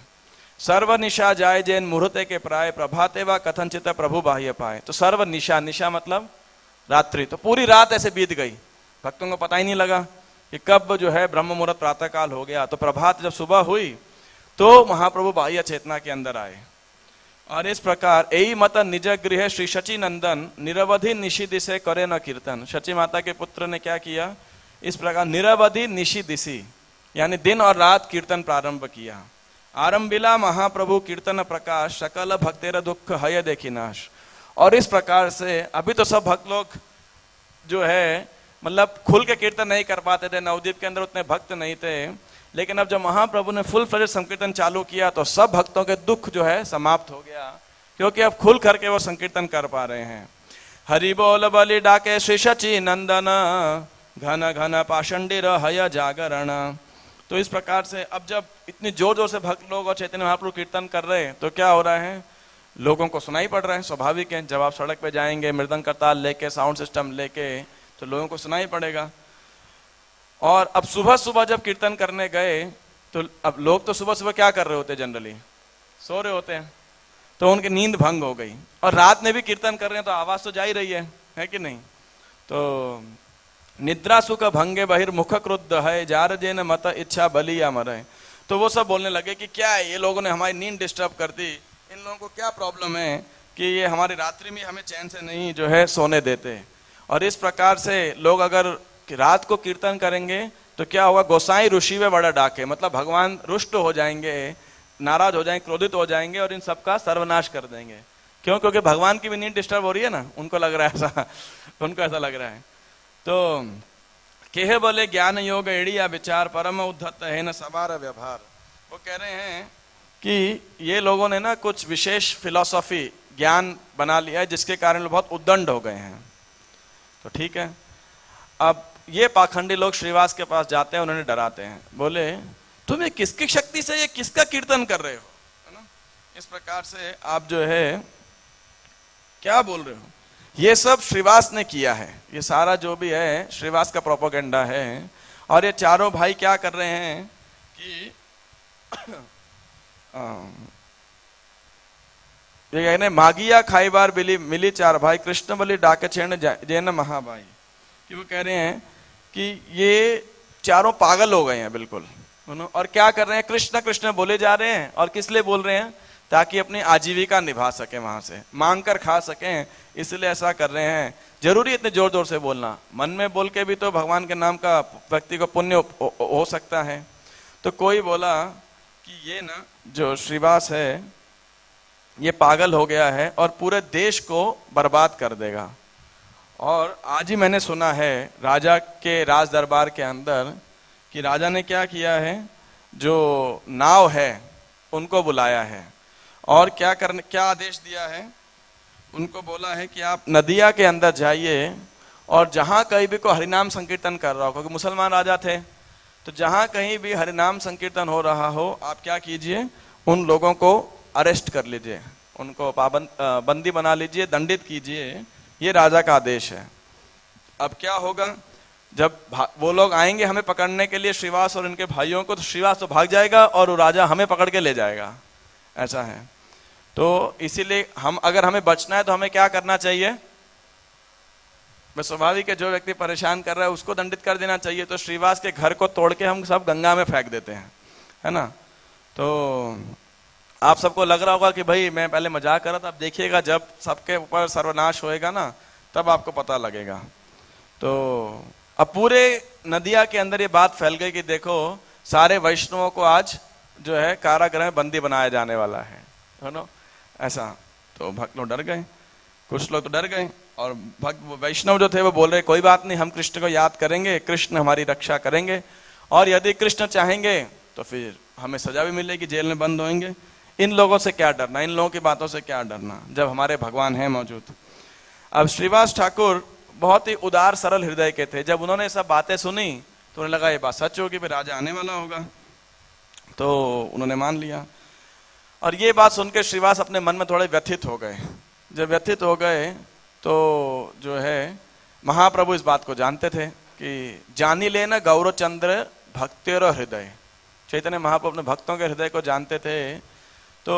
सर्व निशा जाय जैन मुहूर्ते के प्राय, प्रभाते व कथनचित प्रभु बाह्य पाए। तो सर्व निशा, निशा मतलब रात्रि, तो पूरी रात ऐसे बीत गई, भक्तों को पता ही नहीं लगा कि कब जो है ब्रह्म मुहूर्त प्रातः काल हो गया। तो प्रभात जब सुबह हुई तो महाप्रभु बाह्य चेतना के अंदर आए, और इस प्रकार यही मत निज गृह श्री शची नंदन, निरवधि निशि दिशे करे न कीर्तन। शची माता के पुत्र ने क्या किया, इस प्रकार निरवधि निशि दिशि यानी दिन और रात कीर्तन प्रारंभ किया। आरंभिला महाप्रभु कीर्तन प्रकाश सकल भक्तेर दुख हय देखी नाश। और इस प्रकार से अभी तो सब भक्त लोग जो है मतलब खुल के कीर्तन नहीं कर पाते थे, नवद्वीप के अंदर उतने भक्त नहीं थे, लेकिन अब जब महाप्रभु ने फुल फ्लेज संकीर्तन चालू किया तो सब भक्तों के दुख जो है समाप्त हो गया, क्योंकि अब खुल करके वो संकीर्तन कर पा रहे हैं। हरि बोल बलि डाके श्री शची नंदन घन घन पाषंडी हय जागरण। तो इस प्रकार से अब जब इतनी जोर जोर से भक्त लोग और चैतन्य महाप्रभु कीर्तन कर रहे हैं तो क्या हो रहा है, लोगों को सुनाई पड़ रहा है। स्वाभाविक है, जब आप सड़क पे जाएंगे मृदंग करताल लेके साउंड सिस्टम लेके तो लोगों को सुनाई पड़ेगा। और अब सुबह सुबह जब कीर्तन करने गए तो अब लोग तो सुबह सुबह क्या कर रहे होते, जनरली सो रहे होते हैं, तो उनकी नींद भंग हो गई। और रात में भी कीर्तन कर रहे हैं तो आवाज तो जा ही रही है कि नहीं। तो निद्रा सुख भंगे बहिर्मुख क्रुद्ध है जार जेन मत इच्छा बलि या मरे। तो वो सब बोलने लगे कि क्या है, ये लोगों ने हमारी नींद डिस्टर्ब कर दी, इन लोगों को क्या प्रॉब्लम है कि ये हमारी रात्रि में हमें चैन से नहीं जो है सोने देते। और इस प्रकार से लोग अगर रात को कीर्तन करेंगे तो क्या होगा, गोसाई ऋषि वे बड़ा डाके, मतलब भगवान रुष्ट हो जाएंगे, नाराज हो जाएंगे, क्रोधित हो जाएंगे और इन सबका सर्वनाश कर देंगे। क्यों? क्योंकि भगवान की भी नींद डिस्टर्ब हो रही है ना, उनको लग रहा है ऐसा, उनको ऐसा लग रहा है। तो केहे बोले ज्ञान योग एड़िया विचार परम उद्धत है न सवार व्यवहार। वो कह रहे हैं कि ये लोगों ने ना कुछ विशेष फिलॉसफी ज्ञान बना लिया है जिसके कारण लोग बहुत उद्दंड हो गए हैं। तो ठीक है, अब ये पाखंडी लोग श्रीवास के पास जाते हैं, उन्होंने डराते हैं, बोले तुम ये किसकी शक्ति से ये किसका कीर्तन कर रहे हो, है ना, इस प्रकार से आप जो है क्या बोल रहे हो। ये सब श्रीवास ने किया है, ये सारा जो भी है श्रीवास का प्रोपेगेंडा है। और ये चारों भाई क्या कर रहे हैं कि ये कहने मागिया खाई बार बिली मिली चार भाई कृष्ण बलि डाके छेण जैन महाबाई। कि वो कह रहे हैं कि ये चारों पागल हो गए हैं बिल्कुल, और क्या कर रहे हैं, कृष्ण कृष्ण बोले जा रहे हैं। और किस लिए बोल रहे हैं, ताकि अपनी आजीविका निभा सके, वहां से मांग कर खा सकें, इसलिए ऐसा कर रहे हैं। जरूरी इतने जोर जोर से बोलना, मन में बोल के भी तो भगवान के नाम का व्यक्ति को पुण्य हो सकता है। तो कोई बोला कि ये ना जो श्रीवास है ये पागल हो गया है और पूरे देश को बर्बाद कर देगा। और आज ही मैंने सुना है राजा के राज दरबार के अंदर कि राजा ने क्या किया है, जो नाव है उनको बुलाया है और क्या आदेश दिया है, उनको बोला है कि आप नदिया के अंदर जाइए और जहां कहीं भी कोई हरिनाम संकीर्तन कर रहा हो, क्योंकि मुसलमान राजा थे, तो जहां कहीं भी हरिनाम संकीर्तन हो रहा हो आप क्या कीजिए, उन लोगों को अरेस्ट कर लीजिए, उनको बंदी बना लीजिए, दंडित कीजिए। ये राजा का आदेश है। अब क्या होगा, जब वो लोग आएंगे हमें पकड़ने के लिए श्रीवास और इनके भाइयों को, तो श्रीवास तो भाग जाएगा और वो राजा हमें पकड़ के ले जाएगा, ऐसा है। तो इसीलिए अगर हमें बचना है तो हमें क्या करना चाहिए, स्वाभाविक है जो व्यक्ति परेशान कर रहा है उसको दंडित कर देना चाहिए। तो श्रीवास के घर को तोड़ के हम सब गंगा में फेंक देते हैं, है ना। तो आप सबको लग रहा होगा कि भाई मैं पहले मजाक कर रहा था, अब देखिएगा जब सबके ऊपर सर्वनाश होएगा ना तब आपको पता लगेगा। तो अब पूरे नदिया के अंदर ये बात फैल गई कि देखो सारे वैष्णवों को आज जो है कारागृह में बंदी बनाया जाने वाला है ना, ऐसा। तो भक्त लोग डर गए, कुछ लोग तो डर गए, और भक्त वैष्णव जो थे वो बोल रहे कोई बात नहीं, हम कृष्ण को याद करेंगे, कृष्ण हमारी रक्षा करेंगे, और यदि कृष्ण चाहेंगे तो फिर हमें सजा भी मिलेगी, जेल में बंद होंगे। इन लोगों से क्या डरना, इन लोगों की बातों से क्या डरना, जब हमारे भगवान हैं मौजूद। अब श्रीवास ठाकुर बहुत ही उदार सरल हृदय के थे। जब उन्होंने सब बातें सुनी तो उन्हें लगा ये बात सच होगी, फिर राजा आने वाला होगा, तो उन्होंने मान लिया। और ये बात सुनकर श्रीवास अपने मन में थोड़े व्यथित हो गए। जब व्यथित हो गए तो जो है महाप्रभु इस बात को जानते थे कि जानी ले न गौरव चंद्र भक्तिर हृदय। चैतन्य महाप्रभु अपने भक्तों के हृदय को जानते थे। तो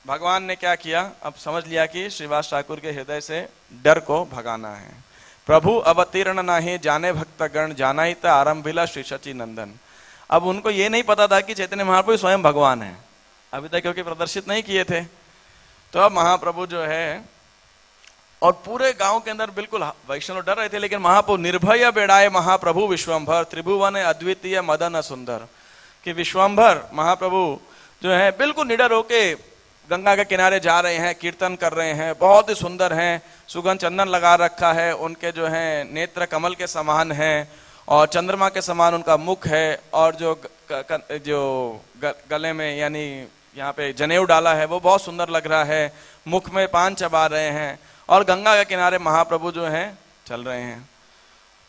भगवान ने क्या किया, अब समझ लिया कि श्रीवास ठाकुर के हृदय से डर को भगाना है। प्रभु अवतीर्ण नाही जाने भक्त गण जाना ही था आरंभिला श्री शची नंदन। अब उनको ये नहीं पता था कि चैतन्य महाप्रभु स्वयं भगवान है, अभी तक क्योंकि प्रदर्शित नहीं किए थे। तो अब महाप्रभु जो है, और पूरे गांव के अंदर बिल्कुल वैष्णव डर रहे थे, लेकिन महाप्रभु निर्भय बेड़ाए महाप्रभु विश्वंभर त्रिभुवन अद्वितीय मदन सुंदर। कि विश्वम्भर महाप्रभु जो है बिल्कुल निडर होके गंगा के किनारे जा रहे हैं, कीर्तन कर रहे हैं, बहुत ही सुंदर हैं, सुगंध चंदन लगा रखा है, उनके जो है नेत्र कमल के समान है और चंद्रमा के समान उनका मुख है, और जो गले में यानी यहाँ पे जनेऊ डाला है वो बहुत सुंदर लग रहा है, मुख में पान चबा रहे हैं, और गंगा के किनारे महाप्रभु जो हैं चल रहे हैं।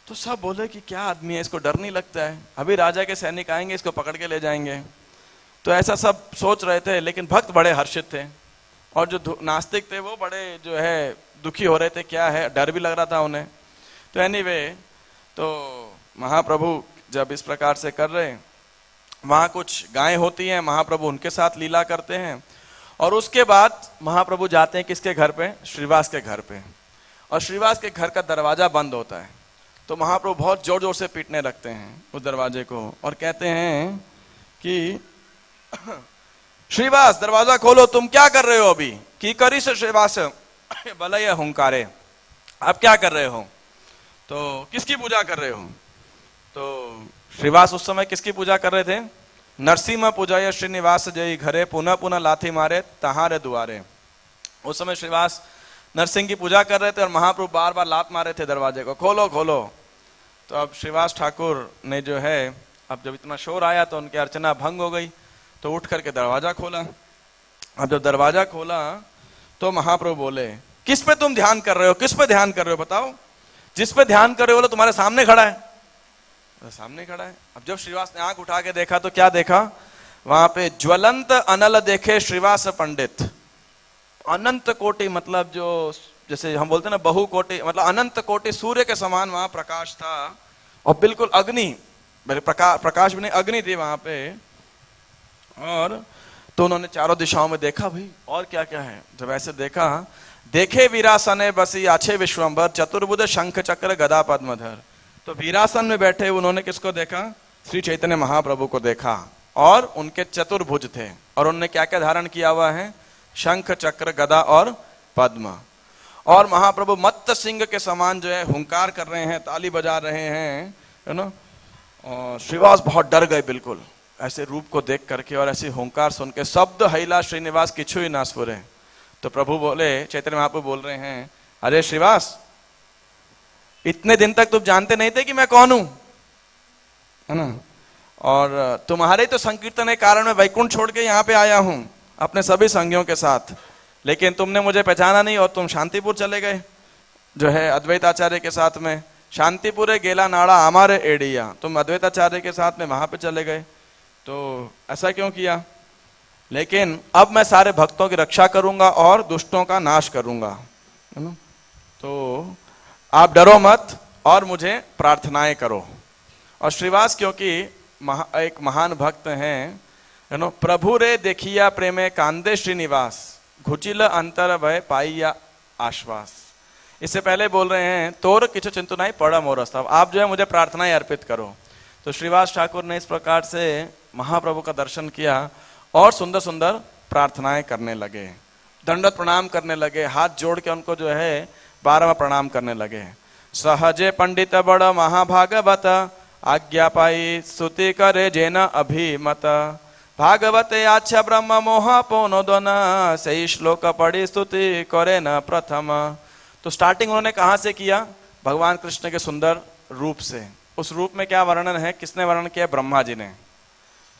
तो सब बोले कि क्या आदमी है, इसको डर नहीं लगता है, अभी राजा के सैनिक आएंगे इसको पकड़ के ले जाएंगे। तो ऐसा सब सोच रहे थे, लेकिन भक्त बड़े हर्षित थे, और जो नास्तिक थे वो बड़े जो है दुखी हो रहे थे, क्या है, डर भी लग रहा था उन्हें। तो एनीवे, तो महाप्रभु जब इस प्रकार से कर रहे, वहां कुछ गायें होती हैं, महाप्रभु उनके साथ लीला करते हैं, और उसके बाद महाप्रभु जाते हैं किसके घर पे, श्रीवास के घर पे, और श्रीवास के घर का दरवाजा बंद होता है। तो महाप्रभु बहुत जोर जोर से पीटने लगते हैं उस दरवाजे को, और कहते हैं कि श्रीवास दरवाजा खोलो, तुम क्या कर रहे हो अभी, की करी से श्रीवास बलय हुंकारे, आप क्या कर रहे हो, तो किसकी पूजा कर रहे हो। तो श्रीवास उस समय किसकी पूजा कर रहे थे, नरसिम्हा पूजा श्रीनिवास जय घरे पुनः पुनः लाथी मारे तहारे दुआरे। उस समय श्रीवास नरसिंह की पूजा कर रहे थे, और महाप्रभु बार बार लात मारे थे दरवाजे को, खोलो खोलो। तो अब श्रीवास ठाकुर ने जो है, अब जब इतना शोर आया तो उनकी अर्चना भंग हो गई, तो उठ करके दरवाजा खोला। अब जब दरवाजा खोला तो महाप्रभु बोले, किस पे तुम ध्यान कर रहे हो, किस पे ध्यान कर रहे हो बताओ, जिस पे ध्यान कर रहे हो बोले तुम्हारे सामने खड़ा है, तो सामने खड़ा है। अब जब श्रीवास ने आंख उठा के देखा तो क्या देखा, वहां पे ज्वलंत अनल देखे श्रीवास पंडित, अनंत कोटि, मतलब जो जैसे हम बोलते हैं ना बहु कोटि, मतलब अनंत कोटि सूर्य के समान वहां प्रकाश था, और बिल्कुल अग्नि, प्रकाश भी नहीं अग्नि थी वहां पे। और तो उन्होंने चारों दिशाओं में देखा, भाई और क्या क्या है। जब ऐसे देखा, देखे वीरासने बसी आछे विश्वम्भर चतुर्भुज शंख चक्र गदा पद्मधर। तो वीरासन में बैठे उन्होंने किसको देखा, श्री चैतन्य महाप्रभु को देखा, और उनके चतुर्भुज थे, और उन्होंने क्या क्या धारण किया हुआ है, शंख चक्र गदा और पद्म। और महाप्रभु मत्त सिंह के समान जो है हुंकार कर रहे हैं, ताली बजा रहे हैं, है ना। और श्रीवास बहुत डर गए बिल्कुल ऐसे रूप को देख करके, और ऐसे हुंकार सुन के, शब्द हैला श्रीनिवास किछु ही ना स्फुरे। तो प्रभु बोले, चैतन्य महाप्रभु बोल रहे हैं, अरे श्रीवास, इतने दिन तक तुम जानते नहीं थे कि मैं कौन हूं, है ना, और तुम्हारे तो संकीर्तन के कारण मैं वैकुंठ छोड़ के यहाँ पे आया हूं अपने सभी संगियों के साथ, लेकिन तुमने मुझे पहचाना नहीं, और तुम शांतिपुर चले गए जो है अद्वैत आचार्य के साथ में। शांतिपुर गेला नाड़ा हमारे एडिया, तुम अद्वैत आचार्य के साथ में वहां पे चले गए, तो ऐसा क्यों किया। लेकिन अब मैं सारे भक्तों की रक्षा करूंगा और दुष्टों का नाश करूंगा, है ना। तो आप डरो मत और मुझे प्रार्थनाएं करो। और श्रीवास क्योंकि एक महान भक्त हैं, है ना, प्रभु रे देखिया प्रेमे कांदे श्रीनिवास घुचिल अंतर भय पाइया आश्वास। इससे पहले बोल रहे हैं, तोर किछु चिंतु नहीं पड़ा मोरस्तव, आप जो है मुझे प्रार्थनाएं अर्पित करो। तो श्रीवास ठाकुर ने इस प्रकार से महाप्रभु का दर्शन किया, और सुंदर सुंदर प्रार्थनाएं करने लगे, दंडवत प्रणाम करने लगे, हाथ जोड़ के उनको जो है 12वां प्रणाम करने लगे। सहजे पंडित बड़ महाभागवत आज्ञा पाई स्तुति करे जेन अभिमत, भागवते आच्छा ब्रह्म मोह पोनो दोन सही श्लोक पढ़ी स्तुति करे न प्रथम। तो स्टार्टिंग उन्होंने कहां से किया, भगवान कृष्ण के सुंदर रूप से। उस रूप में क्या वर्णन है, किसने वर्णन किया, ब्रह्मा जी ने।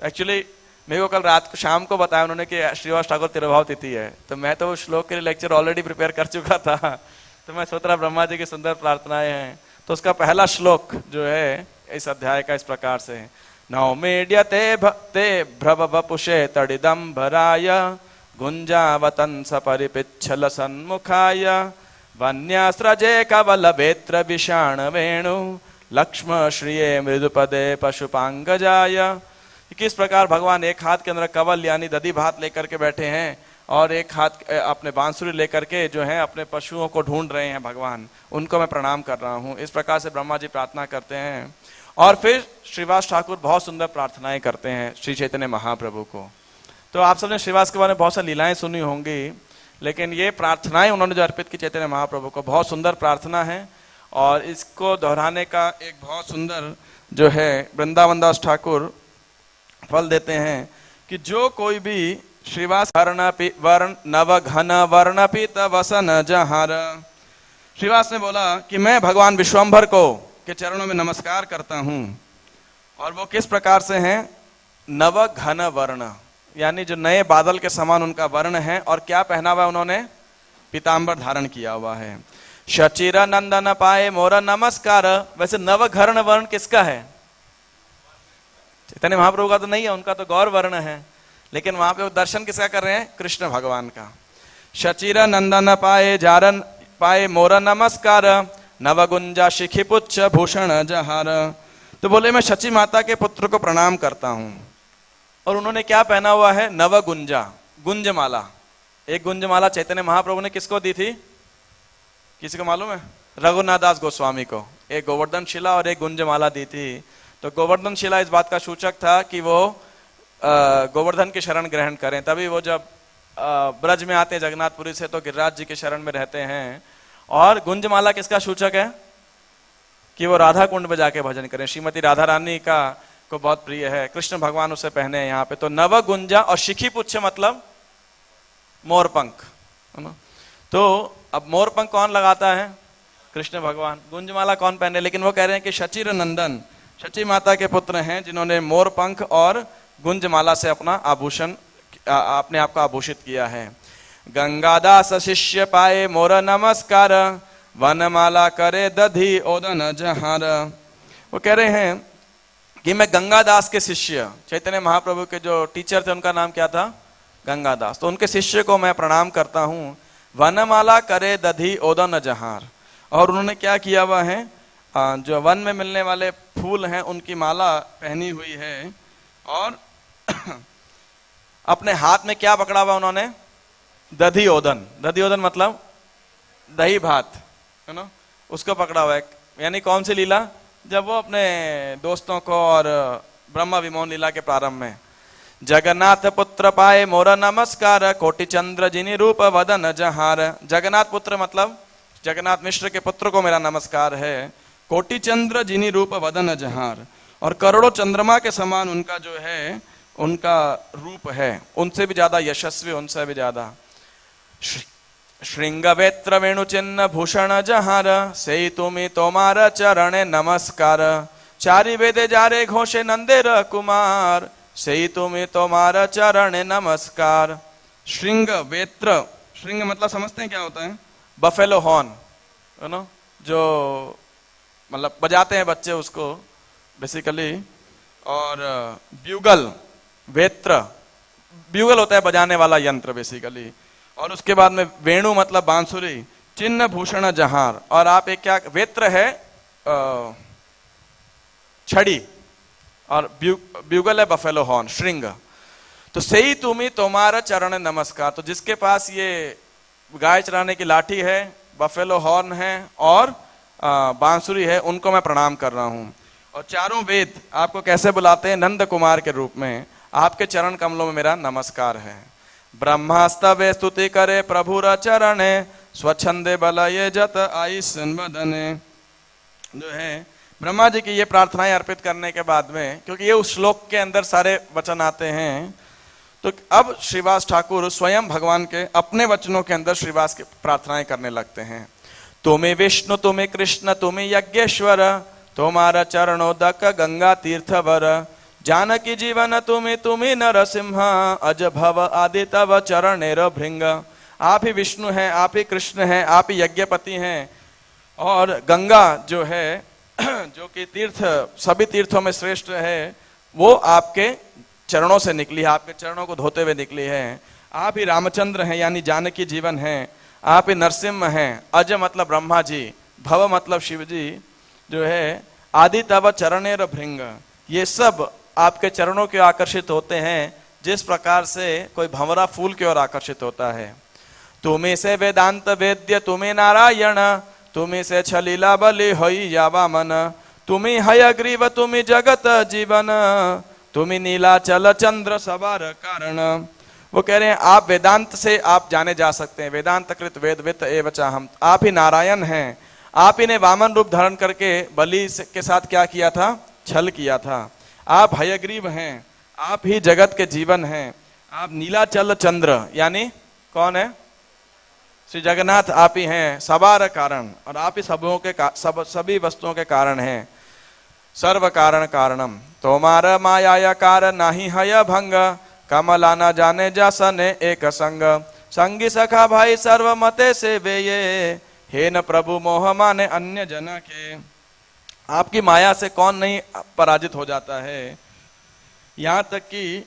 एक्चुअली मेरे को कल रात को शाम को बताया उन्होंने कि श्रीवास ठाकुर तिरुभाव तिथि है, तो मैं तो उस श्लोक के लिए लेक्चर ऑलरेडी प्रिपेयर कर चुका था, तो मैं सोच रहा ब्रह्मा जी की सुंदर प्रार्थनाएं हैं। तो उसका पहला श्लोक जो है इस अध्याय का इस प्रकार से, नौमेड्यते भक्ते भ्रव वपुषे तडिदंभराय गुंजावतन सपरिपिच्छल सन्मुखाय वन्यास्रजे कवल वेत्र विषाण वेणु लक्ष्म श्रिये मृदुपदे पशुपांगजाय। किस प्रकार भगवान एक हाथ के अंदर कवल यानी दधी भात लेकर के बैठे हैं, और एक हाथ अपने बांसुरी लेकर के जो है अपने पशुओं को ढूंढ रहे हैं भगवान, उनको मैं प्रणाम कर रहा हूं। इस प्रकार से ब्रह्मा जी प्रार्थना करते हैं, और फिर श्रीवास ठाकुर बहुत सुंदर प्रार्थनाएं करते हैं श्री चैतन्य महाप्रभु को। तो आप सबने श्रीवास के बारे में बहुत सारी लीलाएं सुनी होंगी, लेकिन ये प्रार्थनाएं उन्होंने जो अर्पित की चैतन्य महाप्रभु को, बहुत सुंदर प्रार्थना है। और इसको दोहराने का एक बहुत सुंदर जो है वृंदावन दास ठाकुर फल देते हैं कि जो कोई भी श्रीवास वर्ण नव घन वर्ण पीत वसन जहार। श्रीवास ने बोला कि मैं भगवान विश्वंभर को के चरणों में नमस्कार करता हूं, और वो किस प्रकार से हैं? नव घन वर्ण, यानी जो नए बादल के समान उनका वर्ण है, और क्या पहना हुआ उन्होंने? पीतांबर धारण किया हुआ है। शचिर नंदन पाए मोर नमस्कार। वैसे नव घन वर्ण किसका है? चैतन्य महाप्रभु का तो नहीं है, उनका तो गौर वर्ण है, लेकिन वहां पे वो दर्शन किसका कर रहे हैं? कृष्ण भगवान का। शचिर नंदन पाए जारन पाए मोर नमस्कार, नवगुंजा शिखी पुच्छ भूषण जहार। तो बोले मैं शची माता के पुत्र को प्रणाम करता हूं, और उन्होंने क्या पहना हुआ है? नवगुंजा, गुंजमाला। एक गुंजमाला चैतन्य महाप्रभु ने किसको दी थी? किसी को मालूम है? रघुनाथ दास गोस्वामी को एक गोवर्धन शिला और एक गुंजमाला दी थी। तो गोवर्धन शिला इस बात का सूचक था कि वो गोवर्धन की शरण ग्रहण करें, तभी वो जब ब्रज में आते हैं जगन्नाथपुरी से तो गिरिराज जी के शरण में रहते हैं। और गुंजमाला किसका सूचक है? कि वो राधा कुंड में जाके भजन करें। श्रीमती राधा रानी का को बहुत प्रिय है, कृष्ण भगवान उसे पहने हैं यहाँ पे। तो नव गुंजा और शिखी पुच्छ मतलब मोरपंख, है ना? तो अब मोरपंख कौन लगाता है? कृष्ण भगवान। गुंजमाला कौन पहने? लेकिन वो कह रहे हैं कि शचिर नंदन, शची माता के पुत्र हैं जिन्होंने मोरपंख और गुंजमाला से अपना आभूषण, अपने आप को आभूषित किया है। गंगादास शिष्य पाए मोर नमस्कार, वनमाला करे दधी ओदन जहार। वो कह रहे हैं कि मैं गंगादास के शिष्य, चैतन्य महाप्रभु के जो टीचर थे उनका नाम क्या था? गंगादास। तो उनके शिष्य को मैं प्रणाम करता हूं। वनमाला करे दधी ओदन जहार। और उन्होंने क्या किया हुआ है? जो वन में मिलने वाले फूल हैं उनकी माला पहनी हुई है, और अपने हाथ में क्या पकड़ा हुआ उन्होंने? दधी ओदन। दधी ओदन मतलब दही भात, है ना? उसको पकड़ा हुआ है। यानी कौन सी लीला? जब वो अपने दोस्तों को, और ब्रह्मा विमोहन लीला के प्रारंभ में, जगन्नाथ पुत्र पाए मोर नमस्कार, कोटि चंद्र जिनि रूप वदन जहार। जगन्नाथ पुत्र मतलब जगन्नाथ मिश्र के पुत्र को मेरा नमस्कार है। कोटि चंद्र जिनि रूप वदन जहार, और करोड़ों चंद्रमा के समान उनका जो है, उनका रूप है, उनसे भी ज्यादा यशस्वी, उनसे भी ज्यादा। श्रृंग वेत्र वेणु चिन्ह भूषण जहार, से तुम्हें तोमार चरणे नमस्कार। चारि वेदे जारे घोषे नंदेर कुमार, से तुम्हें तोमार चरणे नमस्कार। श्रृंग वेत्र, श्रृंग मतलब समझते हैं क्या होता है? बफेलो हॉर्न, है ना? जो मतलब बजाते हैं बच्चे उसको बेसिकली। और ब्यूगल, वेत्र, ब्यूगल होता है बजाने वाला यंत्र बेसिकली। और उसके बाद में वेणु मतलब बांसुरी, चिन्ह भूषण जहार। और आप एक क्या, वेत्र है छड़ी, और ब्यूगल है बफेलो हॉर्न, श्रृंग। तो सही तुम्ही तुम्हारा चरण नमस्कार। तो जिसके पास ये गाय चराने की लाठी है, बफेलो हॉर्न है और बांसुरी है, उनको मैं प्रणाम कर रहा हूं। और चारों वेद आपको कैसे बुलाते हैं? नंद कुमार के रूप में। आपके चरण कमलों में मेरा नमस्कार है। ब्रह्मास्तवे स्तुति करे प्रभु चरणे, स्वच्छंदे बलये जत आईसन बदने। जो है ब्रह्मा जी की ये प्रार्थनाएं अर्पित करने के बाद में, क्योंकि ये उस श्लोक के अंदर सारे वचन आते हैं, तो अब श्रीवास ठाकुर स्वयं भगवान के अपने वचनों के अंदर श्रीवास की प्रार्थनाएं करने लगते हैं। तुम्हें विष्णु, तुम्हें कृष्ण, तुम्हें यज्ञेश्वर, तुम्हारा चरणोदक गंगा तीर्थवर। जानकी जीवन तुम्हें तुम्हें नरसिंह, अज भव आदि तव चरणेर भृंग। आप ही विष्णु हैं, आप ही कृष्ण हैं, आप ही यज्ञपति हैं। और गंगा जो है, जो कि तीर्थ सभी तीर्थों में श्रेष्ठ है, वो आपके चरणों से निकली है, आपके चरणों को धोते हुए निकली है। आप ही रामचंद्र हैं, यानी जानकी जीवन हैं। आप ही नरसिंह हैं, अज मतलब ब्रह्मा जी, भव मतलब शिव जी जो है, आदि तव चरणेर भृंग। ये सब आपके चरणों की ओर आकर्षित होते हैं, जिस प्रकार से कोई भंवरा फूल की ओर आकर्षित होता है। तुम्हें से वेदांत वेद्य, तुम्हें नारायण, तुम्हें से छलीला बलि होई यावा मन। तुम्हें हयग्रीव, तुम्हें जगत जीवन, तुम्हें नीलाचल चंद्र सवार कारण। वो कह रहे हैं आप वेदांत से आप जाने जा सकते हैं। वेदांत कृत वेद वित्त एवचा हम। आप ही नारायण हैं। आप ही ने वामन रूप धारण करके बलि के साथ क्या किया था? छल किया था। आप हयग्रीव हैं, आप ही जगत के जीवन हैं। आप नीलाचल चंद्र यानी कौन है? श्री जगन्नाथ आप ही हैं, सबार कारण, और आप ही सबों के सभी वस्तुओं के कारण हैं। सर्व कारण कारणम तोमार माया कार नाही हय भंग, कमला न जाने जसने एक संग, संगी सखा भाई सर्व मते से वे ये, हे न प्रभु मोह माने अन्य जना के। आपकी माया से कौन नहीं पराजित हो जाता है। यहां तक कि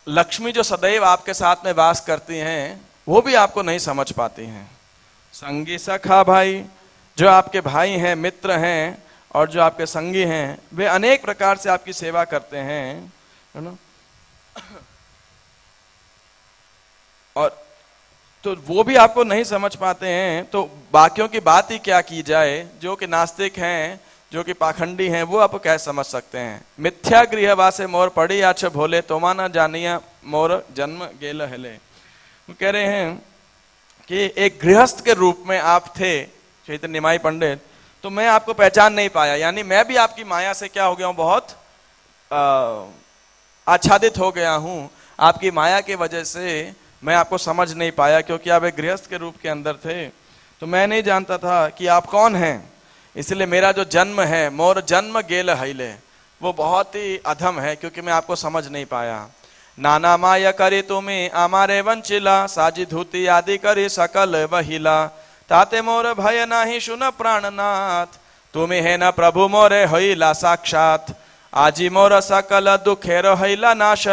लक्ष्मी जो सदैव आपके साथ में वास करती हैं वो भी आपको नहीं समझ पाती हैं। संगी सखा भाई, जो आपके भाई हैं, मित्र हैं, और जो आपके संगी हैं, वे अनेक प्रकार से आपकी सेवा करते हैं, है ना। और तो वो भी आपको नहीं समझ पाते हैं, तो बाकियों की बात ही क्या की जाए। जो कि नास्तिक हैं, जो कि पाखंडी हैं, वो आप कैसे समझ सकते हैं। मिथ्या गृहवासे मोर पड़ी आछ भोले, तोमा न जानिया मोर जन्म गेल हेले। वो कह रहे हैं कि एक गृहस्थ के रूप में आप थे चैतन्य निमाई पंडित, तो मैं आपको पहचान नहीं पाया, यानी मैं भी आपकी माया से क्या हो गया हूं, बहुत आच्छादित हो गया हूं। आपकी माया की वजह से मैं आपको समझ नहीं पाया, क्योंकि आप एक गृहस्थ के रूप के अंदर थे, तो मैं नहीं जानता था कि आप कौन हैं। इसलिए मेरा जो जन्म है, मोर जन्म गेल हईले, वो बहुत ही अधम है, क्योंकि मैं आपको समझ नहीं पाया। नाना माया करी तुम्हें आमारे वंचिला, साजी धूती आदि करी सकल बहिला, ताते मोर भय नाही सुन प्राणनाथ, तुम्हें है न प्रभु मोरे हईला साक्षात, आजी मोर सकल दुखेर हईला नाश,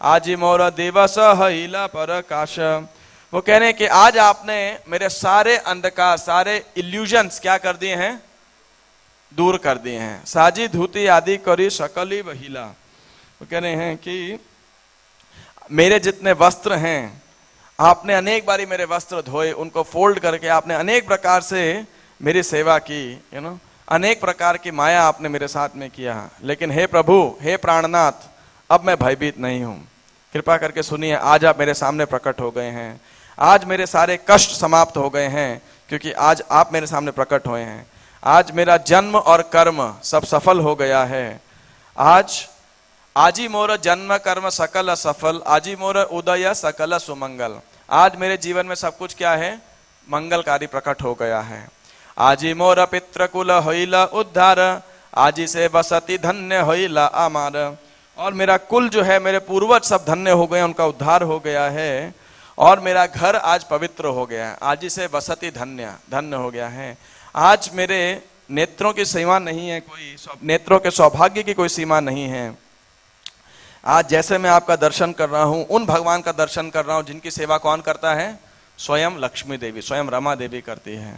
आजी मोर दिवस हईला परकाश। वो कह रहे हैं कि आज आपने मेरे सारे अंधकार, सारे इल्यूजन्स क्या कर दिए हैं, दूर कर दिए हैं। साजी धूती आदि करी सकली बहिला। वो कह रहे हैं कि मेरे जितने वस्त्र हैं, आपने अनेक बारी मेरे वस्त्र धोए, उनको फोल्ड करके आपने अनेक प्रकार से मेरी सेवा की, यू नो, अनेक प्रकार की माया आपने मेरे साथ में किया। लेकिन हे प्रभु, हे प्राणनाथ, अब मैं भयभीत नहीं हूं। कृपा करके सुनिए, आज आप मेरे सामने प्रकट हो गए हैं। आज मेरे सारे कष्ट समाप्त हो गए हैं, क्योंकि आज आप मेरे सामने प्रकट हुए हैं। आज मेरा जन्म और कर्म सब सफल हो गया है। आजी मोर जन्म कर्म सकल सफल, आजी मोर उदय सकल सुमंगल। आज मेरे जीवन में सब कुछ क्या है, मंगलकारी प्रकट हो गया है। आजी मोर पितृकुल होइला उद्धार, आजी से बसती धन्य होइला अमार। और मेरा कुल जो है, मेरे पूर्वज सब धन्य हो गए, उनका उद्धार हो गया है, और मेरा घर आज पवित्र हो गया है। आजी से बसती धन्य, धन्य हो गया है। आज मेरे नेत्रों की सीमा नहीं है, कोई नेत्रों के सौभाग्य की कोई सीमा नहीं है। आज जैसे मैं आपका दर्शन कर रहा हूं, उन भगवान का दर्शन कर रहा हूं जिनकी सेवा कौन करता है, स्वयं लक्ष्मी देवी, स्वयं रमा देवी करती है।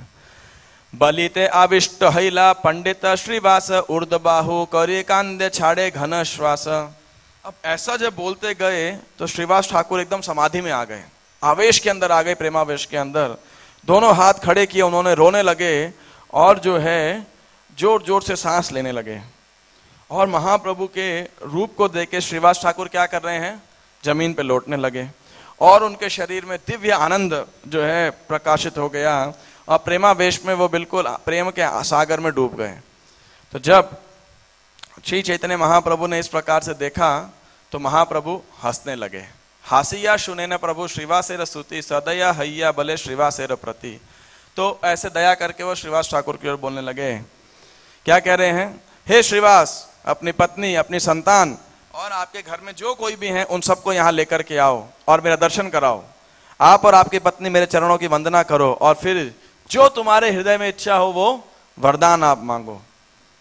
बलिते आविष्ट हईला पंडित श्रीवास, उर्द बाहु करे कांदे छाड़े घन श्वास। अब ऐसा जब बोलते गए तो श्रीवास ठाकुर एकदम समाधि में आ गए, आवेश के अंदर आ गए, प्रेमावेश के अंदर। दोनों हाथ खड़े किए, उन्होंने रोने लगे, और जो है जोर जोर से सांस लेने लगे। और महाप्रभु के रूप को देख के श्रीवास ठाकुर क्या कर रहे हैं, जमीन पे लौटने लगे, और उनके शरीर में दिव्य आनंद जो है प्रकाशित हो गया, और प्रेमावेश में वो बिल्कुल प्रेम के सागर में डूब गए। तो जब श्री चैतन्य महाप्रभु ने इस प्रकार से देखा तो महाप्रभु हंसने लगे। हासिया सुने न प्रभु श्रीवासेर स्तुति, सदया हैया बले श्रीवासेर प्रति। तो ऐसे दया करके वो श्रीवास ठाकुर की ओर बोलने लगे। क्या कह रहे हैं, हे श्रीवास, अपनी पत्नी, अपनी संतान और आपके घर में जो कोई भी है, उन सबको यहाँ लेकर के आओ और मेरा दर्शन कराओ। आप और आपकी पत्नी मेरे चरणों की वंदना करो, और फिर जो तुम्हारे हृदय में इच्छा हो वो वरदान आप मांगो।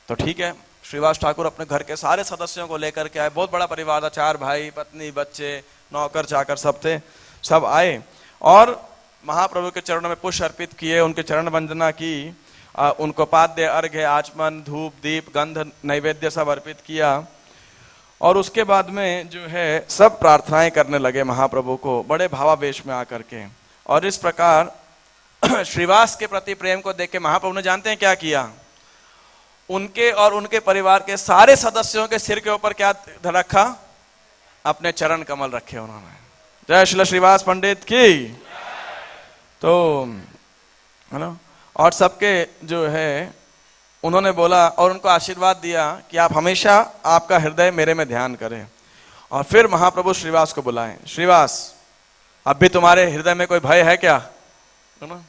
तो ठीक है, श्रीवास ठाकुर अपने घर के सारे सदस्यों को लेकर के आए। बहुत बड़ा परिवार था, 4 भाई, पत्नी, बच्चे, नौकर चाकर सब थे। सब आए और महाप्रभु के चरणों में पुष्प अर्पित किए, उनके चरण वंदना की, उनको पाद्य, अर्घ्य, आचमन, धूप, दीप, गंध, नैवेद्य सब अर्पित किया। और उसके बाद में जो है सब प्रार्थनाएं करने लगे महाप्रभु को, बड़े भावावेश में आकर के। और इस प्रकार श्रीवास के प्रति प्रेम को देख के महाप्रभु ने जानते हैं क्या किया, उनके और उनके परिवार के सारे सदस्यों के सिर के ऊपर क्या रखा, अपने चरण कमल रखे उन्होंने। जय श्री श्रीवास पंडित की। तो है ना, और सबके जो है उन्होंने बोला और उनको आशीर्वाद दिया कि आप हमेशा आपका हृदय मेरे में ध्यान करें। और फिर महाप्रभु श्रीवास को बुलाएं, श्रीवास अब भी तुम्हारे हृदय में कोई भय है क्या, है ना,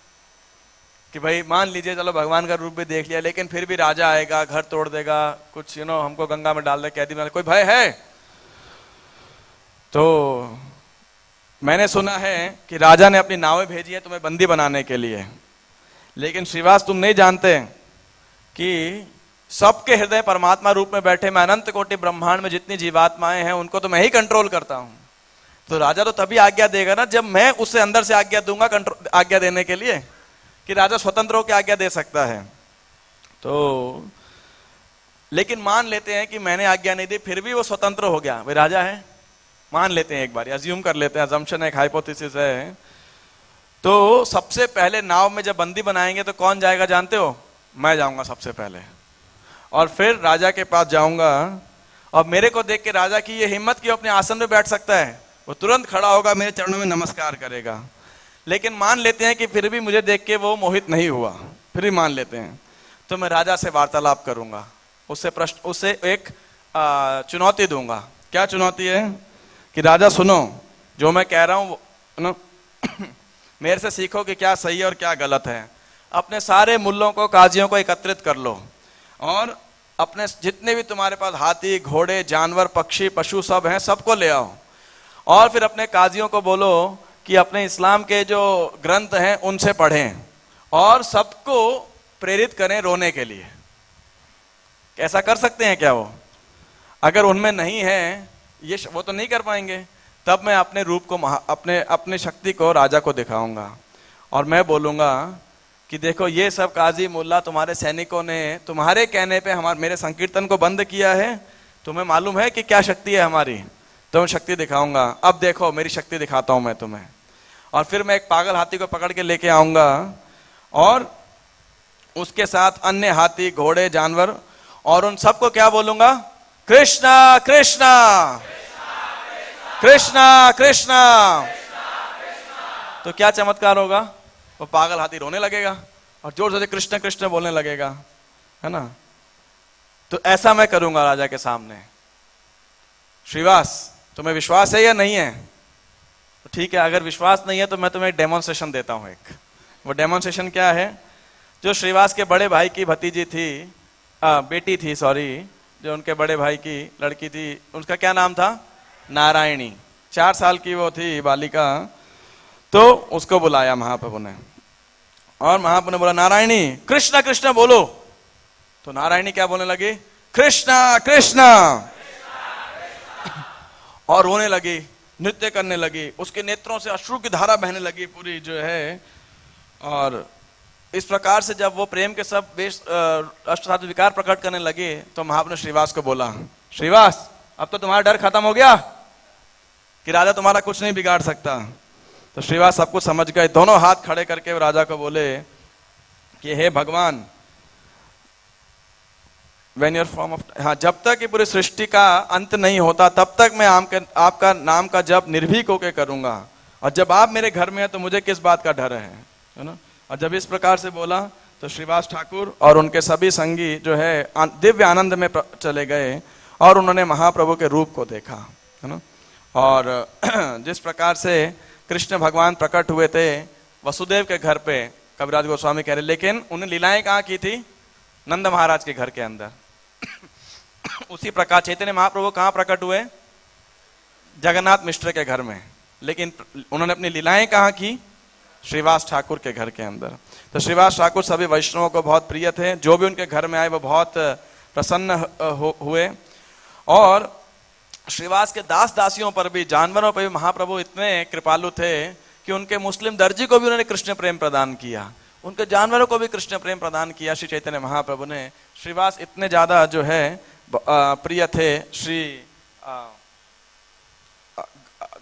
कि भाई मान लीजिए चलो भगवान का रूप भी देख लिया लेकिन फिर भी राजा आएगा, घर तोड़ देगा, कुछ हमको गंगा में डाल दे, कैदी में, कोई भय है? तो मैंने सुना है कि राजा ने अपनी नावें भेजी है तुम्हें बंदी बनाने के लिए, लेकिन श्रीवास तुम नहीं जानते कि सबके हृदय परमात्मा रूप में बैठे मैं अनंत कोटि ब्रह्मांड में जितनी जीवात्माएं हैं उनको तो मैं ही कंट्रोल करता हूं। तो राजा तो तभी आज्ञा देगा ना जब मैं उसे अंदर से आज्ञा दूंगा, कंट्रोल आज्ञा देने के लिए, कि राजा स्वतंत्र होकर आज्ञा दे सकता है। तो लेकिन मान लेते हैं कि मैंने आज्ञा नहीं दी फिर भी वो स्वतंत्र हो गया, वे राजा है, मान लेते हैं, एक बार अज्यूम कर लेते हैं, अजम्पशन एक हाइपोथेसिस है। तो सबसे पहले नाव में जब बंदी बनाएंगे तो कौन जाएगा जानते हो? मैं जाऊंगा सबसे पहले, और फिर राजा के पास जाऊंगा, और मेरे को देख के राजा की ये हिम्मत कि वो अपने आसन में बैठ सकता है, वो तुरंत खड़ा होगा, मेरे चरणों में नमस्कार करेगा। लेकिन मान लेते हैं कि फिर भी मुझे देख के वो मोहित नहीं हुआ, फिर भी मान लेते हैं, तो मैं राजा से वार्तालाप करूंगा, उससे एक चुनौती दूंगा। क्या चुनौती है? कि राजा सुनो, जो मैं कह रहा हूं मेरे से सीखो कि क्या सही है और क्या गलत है। अपने सारे मुल्लों को, काजियों को एकत्रित कर लो, और अपने जितने भी तुम्हारे पास हाथी, घोड़े, जानवर, पक्षी, पशु सब हैं, सबको ले आओ, और फिर अपने काजियों को बोलो कि अपने इस्लाम के जो ग्रंथ हैं उनसे पढ़ें, और सबको प्रेरित करें रोने के लिए। ऐसा कर सकते हैं क्या वो? अगर उनमें नहीं है ये, वो तो नहीं कर पाएंगे। तब मैं अपने रूप को, अपने शक्ति को राजा को दिखाऊंगा, और मैं बोलूंगा कि देखो ये सब काजी मुल्ला तुम्हारे सैनिकों ने तुम्हारे कहने पे मेरे संकीर्तन को बंद किया है, तुम्हें मालूम है कि क्या शक्ति है हमारी, तो मैं शक्ति दिखाऊंगा। अब देखो मेरी शक्ति दिखाता हूं मैं तुम्हें। और फिर मैं एक पागल हाथी को पकड़ के लेके आऊंगा, और उसके साथ अन्य हाथी, घोड़े, जानवर, और उन सबको क्या बोलूंगा? कृष्णा कृष्णा कृष्णा कृष्णा। तो क्या चमत्कार होगा? वो पागल हाथी रोने लगेगा और जोर से कृष्ण कृष्ण बोलने लगेगा, है ना। तो ऐसा मैं करूंगा राजा के सामने। श्रीवास तुम्हें विश्वास है या नहीं है? तो ठीक है, अगर विश्वास नहीं है तो मैं तुम्हें एक डेमोन्स्ट्रेशन देता हूं। एक वो डेमोन्स्ट्रेशन क्या है? जो श्रीवास के बड़े भाई की भतीजी थी, बेटी थी, सॉरी, जो उनके बड़े भाई की लड़की थी, उसका क्या नाम था? नारायणी। 4 साल की वो थी बालिका। तो उसको बुलाया महाप्रभु ने, और महाप्रभु ने बोला नारायणी कृष्णा कृष्णा बोलो। तो नारायणी क्या बोलने लगी? कृष्णा कृष्णा, और रोने लगी, नृत्य करने लगी, उसके नेत्रों से अश्रु की धारा बहने लगी पूरी जो है। और इस प्रकार से जब वो प्रेम के सब अष्टसाध्य विकार प्रकट करने लगे तो महाप्रभु ने श्रीवास को बोला, श्रीवास अब तो तुम्हारा डर खत्म हो गया कि राजा तुम्हारा कुछ नहीं बिगाड़ सकता। तो श्रीवास सब कुछ समझ गए, दोनों हाथ खड़े करके राजा को बोले कि हे भगवान, When your form of, हाँ, जब तक कि पूरी सृष्टि का अंत नहीं होता तब तक मैं आपका नाम का जप निर्भीक होकर करूंगा, और जब आप मेरे घर में हैं तो मुझे किस बात का डर है ना। और जब इस प्रकार से बोला तो श्रीवास ठाकुर और उनके सभी संगी जो है दिव्य आनंद में चले गए, और उन्होंने महाप्रभु के रूप को देखा, है ना। और जिस प्रकार से कृष्ण भगवान प्रकट हुए थे वसुदेव के घर पे, कविराज गोस्वामी कह रहे, लेकिन उन्हें लीलाएं कहाँ की थी? नंद महाराज के घर के अंदर। उसी प्रकार चैतन्य महाप्रभु कहाँ प्रकट हुए? जगन्नाथ मिश्र के घर में। लेकिन उन्होंने अपनी लीलाएं कहाँ की? श्रीवास ठाकुर के घर के अंदर। तो श्रीवास ठाकुर सभी वैष्णवों को बहुत प्रिय थे, जो भी उनके घर में आए वो बहुत प्रसन्न हुए। और श्रीवास के दास दासियों पर भी, जानवरों पर भी महाप्रभु इतने कृपालु थे कि उनके मुस्लिम दर्जी को भी उन्होंने कृष्ण प्रेम प्रदान किया, उनके जानवरों को भी कृष्ण प्रेम प्रदान किया श्री चैतन्य महाप्रभु ने। श्रीवास इतने ज्यादा जो है प्रिय थे श्री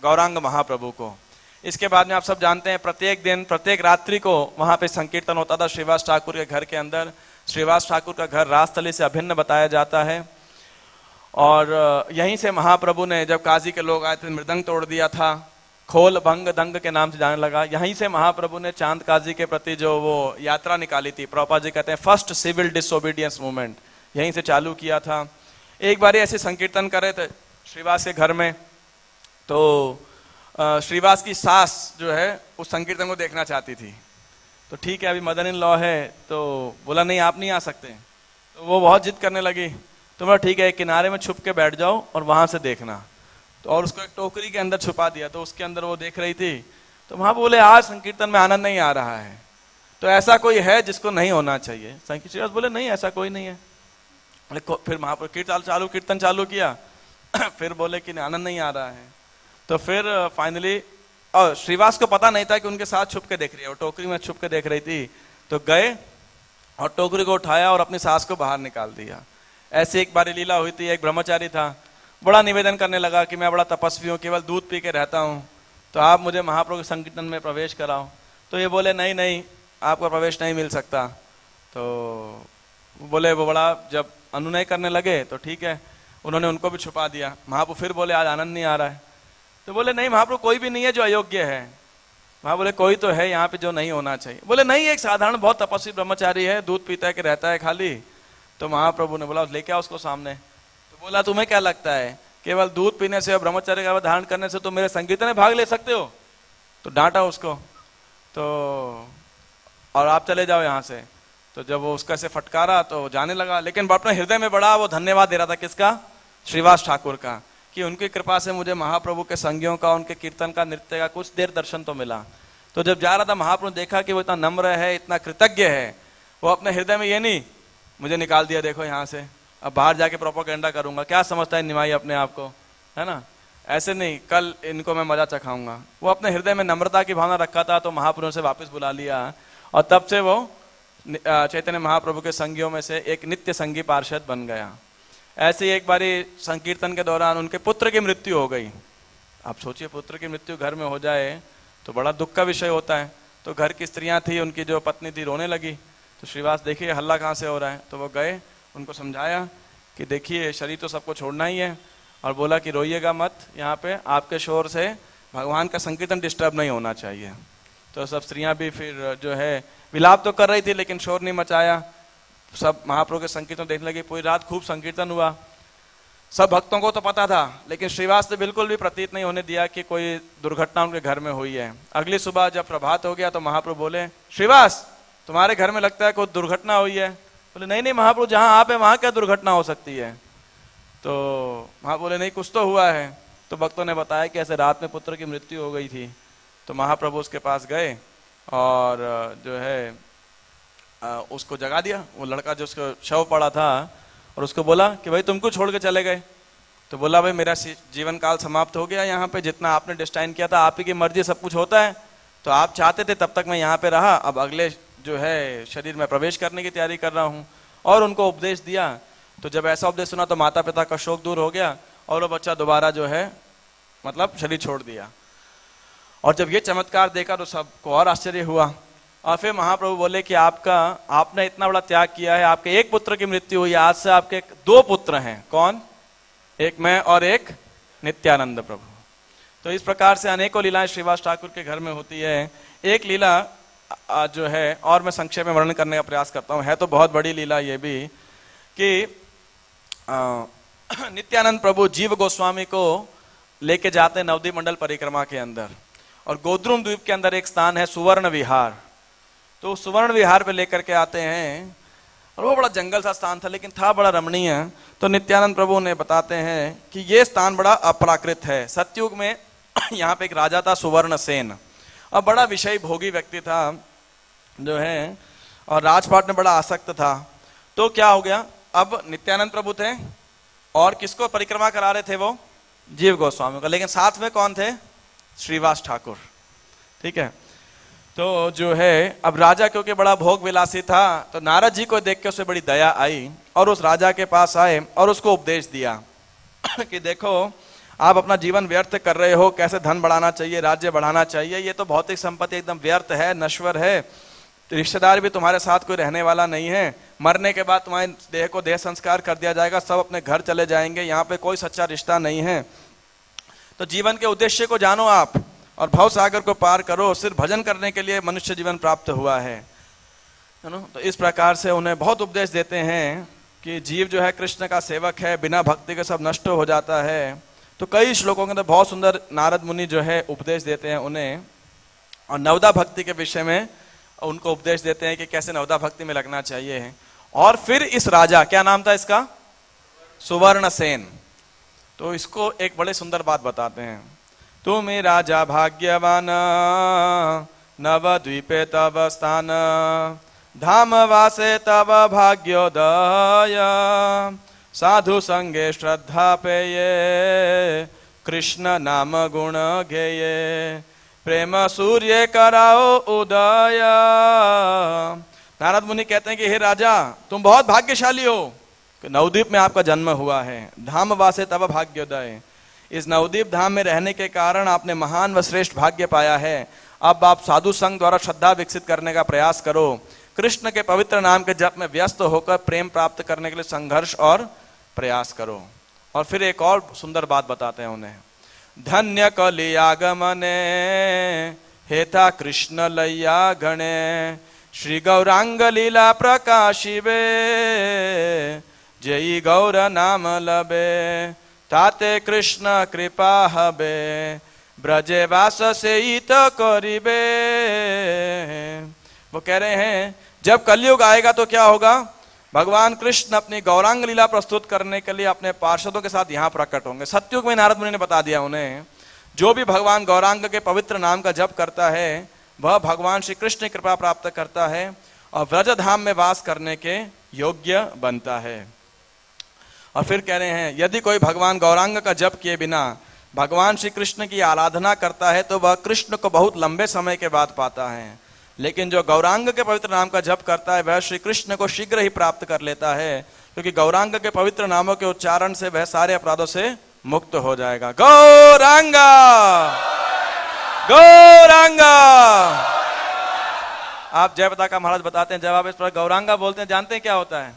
गौरांग महाप्रभु को। इसके बाद में आप सब जानते हैं प्रत्येक दिन, प्रत्येक रात्रि को वहां पे संकीर्तन होता था श्रीवास ठाकुर के घर के अंदर। श्रीवास ठाकुर का घर राजस्थली से अभिन्न बताया जाता है, और यहीं से महाप्रभु ने, जब काजी के लोग आए थे, मृदंग तोड़ दिया था, खोल भंग दंग के नाम से जाने लगा। यहीं से महाप्रभु ने चांद काजी के प्रति जो वो यात्रा निकाली थी, प्रभुपाद जी कहते हैं फर्स्ट सिविल डिसोबीडियंस मूवमेंट, यहीं से चालू किया था। एक बार ऐसे संकीर्तन कर रहे थे श्रीवास के घर में, तो श्रीवास की सास जो है उस संकीर्तन को देखना चाहती थी। तो ठीक है, अभी मदर इन लॉ है, तो बोला नहीं आप नहीं आ सकते। तो वो बहुत जिद करने लगी। तो बोला ठीक है, एक किनारे में छुप के बैठ जाओ और वहां से देखना। तो और उसको एक टोकरी के अंदर छुपा दिया, तो उसके अंदर वो देख रही थी। तो वहां बोले आज संकीर्तन में आनंद नहीं आ रहा है, तो ऐसा कोई है जिसको नहीं होना चाहिए। श्रीवास बोले नहीं ऐसा कोई नहीं है। फिर महाप्रभु कीर्तन चालू किया फिर बोले कि आनंद नहीं आ रहा है। तो फिर फाइनली, और श्रीवास को पता नहीं था कि उनके साथ छुप के देख रही है, वो टोकरी में छुप के देख रही थी। तो गए और टोकरी को उठाया और अपनी सास को बाहर निकाल दिया। ऐसी एक बारी लीला हुई थी। एक ब्रह्मचारी था, बड़ा निवेदन करने लगा कि मैं बड़ा तपस्वी हूँ, केवल दूध पी के रहता हूँ, तो आप मुझे महाप्रभु के संकीर्तन में प्रवेश कराओ। तो ये बोले नहीं नहीं, आपको प्रवेश नहीं मिल सकता। तो बोले वो बड़ा जब अनुनय करने लगे तो ठीक है, उन्होंने उनको भी छुपा दिया। महाप्रभु फिर बोले आज आनंद नहीं आ रहा है। तो बोले नहीं महाप्रभु, कोई भी नहीं है जो अयोग्य है। वहां बोले कोई तो है यहाँ पे जो नहीं होना चाहिए। बोले नहीं, एक साधारण बहुत तपस्वी ब्रह्मचारी है, दूध पीता है कि रहता है खाली। तो महाप्रभु ने बोला लेके आओ उसको सामने। तो बोला तुम्हें क्या लगता है केवल दूध पीने से और ब्रह्मचर्य का धारण करने से तुम मेरे संकीर्तन में भाग ले सकते हो? तो डांटा उसको। तो और आप चले जाओ यहाँ से। तो जब वो उसका से फटकारा तो जाने लगा, लेकिन अपने हृदय में बड़ा वो धन्यवाद दे रहा था। किसका? श्रीवास ठाकुर का, कि उनकी कृपा से मुझे महाप्रभु के संगियों का, उनके कीर्तन का, नृत्य का कुछ देर दर्शन तो मिला। तो जब जा रहा था महाप्रभु ने देखा कि वो इतना नम्र है, इतना कृतज्ञ है, वो अपने हृदय में ये नहीं मुझे निकाल दिया देखो यहाँ से, अब बाहर जाके प्रोपेगेंडा करूंगा, क्या समझता है निमाई अपने आप को, है ना, ऐसे नहीं, कल इनको मैं मजा चखाऊंगा। वो अपने हृदय में नम्रता की भावना रखा था। तो महाप्रभु से वापस बुला लिया और तब से वो चैतन्य महाप्रभु के संगियों में से एक नित्य संगी पार्षद बन गया। ऐसे एक बारी संकीर्तन के दौरान उनके पुत्र की मृत्यु हो गई। आप सोचिए, पुत्र की मृत्यु घर में हो जाए तो बड़ा दुख का विषय होता है। तो घर की स्त्रियां थी, उनकी जो पत्नी थी, रोने लगी। तो श्रीवास देखिए हल्ला कहाँ से हो रहा है। तो वो गए, उनको समझाया कि देखिए शरीर तो सबको छोड़ना ही है, और बोला कि रोइएगा मत, यहाँ पे आपके शोर से भगवान का संकीर्तन डिस्टर्ब नहीं होना चाहिए। तो सब स्त्रियां भी फिर जो है विलाप तो कर रही थी लेकिन शोर नहीं मचाया। सब महाप्रभु के संकीर्तन देखने लगे। पूरी रात खूब संकीर्तन हुआ। सब भक्तों को तो पता था, लेकिन श्रीवास ने बिल्कुल भी प्रतीत नहीं होने दिया कि कोई दुर्घटना उनके घर में हुई है। अगली सुबह जब प्रभात हो गया तो महाप्रभु बोले, श्रीवास तुम्हारे घर में लगता है कोई दुर्घटना हुई है। बोले नहीं नहीं महाप्रभु, जहां आप है वहां क्या दुर्घटना हो सकती है। तो महाप्रभु बोले नहीं, कुछ तो हुआ है। तो भक्तों ने बताया कि ऐसे रात में पुत्र की मृत्यु हो गई थी। तो महाप्रभु उसके पास गए और जो है उसको जगा दिया। वो लड़का जो उसका शव पड़ा था, और उसको बोला कि भाई तुमको छोड़ के चले गए। तो बोला भाई मेरा जीवन काल समाप्त हो गया, यहाँ पे जितना आपने डिस्टाइन किया था, आप ही की मर्जी सब कुछ होता है। तो आप चाहते थे तब तक मैं यहाँ पे रहा, अब अगले जो है शरीर में प्रवेश करने की तैयारी कर रहा हूँ। और उनको उपदेश दिया। तो जब ऐसा उपदेश सुना तो माता पिता का शोक दूर हो गया और वो बच्चा दोबारा जो है मतलब शरीर छोड़ दिया। और जब ये चमत्कार देखा तो सबको और आश्चर्य हुआ। और फिर महाप्रभु बोले कि आपने इतना बड़ा त्याग किया है, आपके एक पुत्र की मृत्यु हुई, आज से आपके 2 पुत्र हैं। कौन? एक मैं और एक नित्यानंद प्रभु। तो इस प्रकार से अनेकों लीलाएं श्रीवास ठाकुर के घर में होती है। एक लीला जो है, और मैं संक्षेप में वर्णन करने का प्रयास करता हूँ, है तो बहुत बड़ी लीला ये भी, कि नित्यानंद प्रभु जीव गोस्वामी को लेके जाते हैं नवद्वीप मंडल परिक्रमा के अंदर, और गोद्रुम द्वीप के अंदर एक स्थान है सुवर्ण विहार। तो सुवर्ण विहार पे लेकर के आते हैं, और वो बड़ा जंगल सा स्थान था लेकिन था बड़ा रमणीय। तो नित्यानंद प्रभु ने बताते हैं कि ये स्थान बड़ा अपराकृत है। सतयुग में यहाँ पे एक राजा था सुवर्ण सेन, और बड़ा विषय भोगी व्यक्ति था जो है, और राजपाट में बड़ा आसक्त था। तो क्या हो गया, अब नित्यानंद प्रभु थे और किसको परिक्रमा करा रहे थे? वो जीव गोस्वामी का, लेकिन साथ में कौन थे? श्रीवास ठाकुर। ठीक है। तो जो है अब राजा क्योंकि बड़ा भोग विलासी था, तो नारद जी को देख के उसे बड़ी दया आई और उस राजा के पास आए और उसको उपदेश दिया कि देखो आप अपना जीवन व्यर्थ कर रहे हो, कैसे धन बढ़ाना चाहिए, राज्य बढ़ाना चाहिए, ये तो भौतिक संपत्ति एकदम व्यर्थ है, नश्वर है, रिश्तेदार भी तुम्हारे साथ कोई रहने वाला नहीं है, मरने के बाद तुम्हारे देह को देह संस्कार कर दिया जाएगा, सब अपने घर चले जाएंगे, यहाँ पे कोई सच्चा रिश्ता नहीं है। तो जीवन के उद्देश्य को जानो आप और भव सागर को पार करो, सिर्फ भजन करने के लिए मनुष्य जीवन प्राप्त हुआ है ना। तो इस प्रकार से उन्हें बहुत उपदेश देते हैं कि जीव जो है कृष्ण का सेवक है, बिना भक्ति के सब नष्ट हो जाता है। तो कई श्लोकों के अंदर बहुत सुंदर नारद मुनि जो है उपदेश देते हैं उन्हें, और नवदा भक्ति के विषय में उनको उपदेश देते हैं कि कैसे नवदा भक्ति में लगना चाहिए। और फिर इस राजा, क्या नाम था इसका, सुवर्णसेन, तो इसको एक बड़े सुंदर बात बताते हैं। तुम राजा भाग्यवान, नवद्वीपे तव स्थान, धाम वासे तव भाग्योदय, साधु संगे श्रद्धा पेये, कृष्ण नाम गुण गेये, प्रेम सूर्य कराओ उदय। नारद मुनि कहते हैं कि हे राजा, तुम बहुत भाग्यशाली हो कि नवद्वीप में आपका जन्म हुआ है, धाम वासे तब भाग्योदय, इस नवद्वीप धाम में रहने के कारण आपने महान व श्रेष्ठ भाग्य पाया है। अब आप साधु संघ द्वारा श्रद्धा विकसित करने का प्रयास करो, कृष्ण के पवित्र नाम के जप में व्यस्त होकर प्रेम प्राप्त करने के लिए संघर्ष और प्रयास करो। और फिर एक और सुंदर बात बताते हैं उन्हें, धन्य कलि आगमने, हेता कृष्ण लैया गणे, श्री गौरांग लीला प्रकाशिबे, जयी गौर नाम लबे, ताते कृष्ण कृपा हबे, ब्रजे वास से इत करिबे। वो कह रहे हैं जब कलयुग आएगा तो क्या होगा, भगवान कृष्ण अपनी गौरांग लीला प्रस्तुत करने के लिए अपने पार्षदों के साथ यहाँ प्रकट होंगे। सत्युग में नारद मुनि ने बता दिया उन्हें, जो भी भगवान गौरांग के पवित्र नाम का जप करता है वह भगवान श्री कृष्ण की कृपा प्राप्त करता है और व्रज धाम में वास करने के योग्य बनता है। और फिर कह रहे हैं यदि कोई भगवान गौरांग का जप किए बिना भगवान श्री कृष्ण की आराधना करता है तो वह कृष्ण को बहुत लंबे समय के बाद पाता है, लेकिन जो गौरांग के पवित्र नाम का जप करता है वह श्री कृष्ण को शीघ्र ही प्राप्त कर लेता है, क्योंकि गौरांग के पवित्र नामों के उच्चारण से वह सारे अपराधों से मुक्त हो जाएगा। गौरांगा गौरांगा। आप जय पताका महाराज बताते हैं जब आप इस पर गौरांगा बोलते हैं जानते हैं क्या होता है,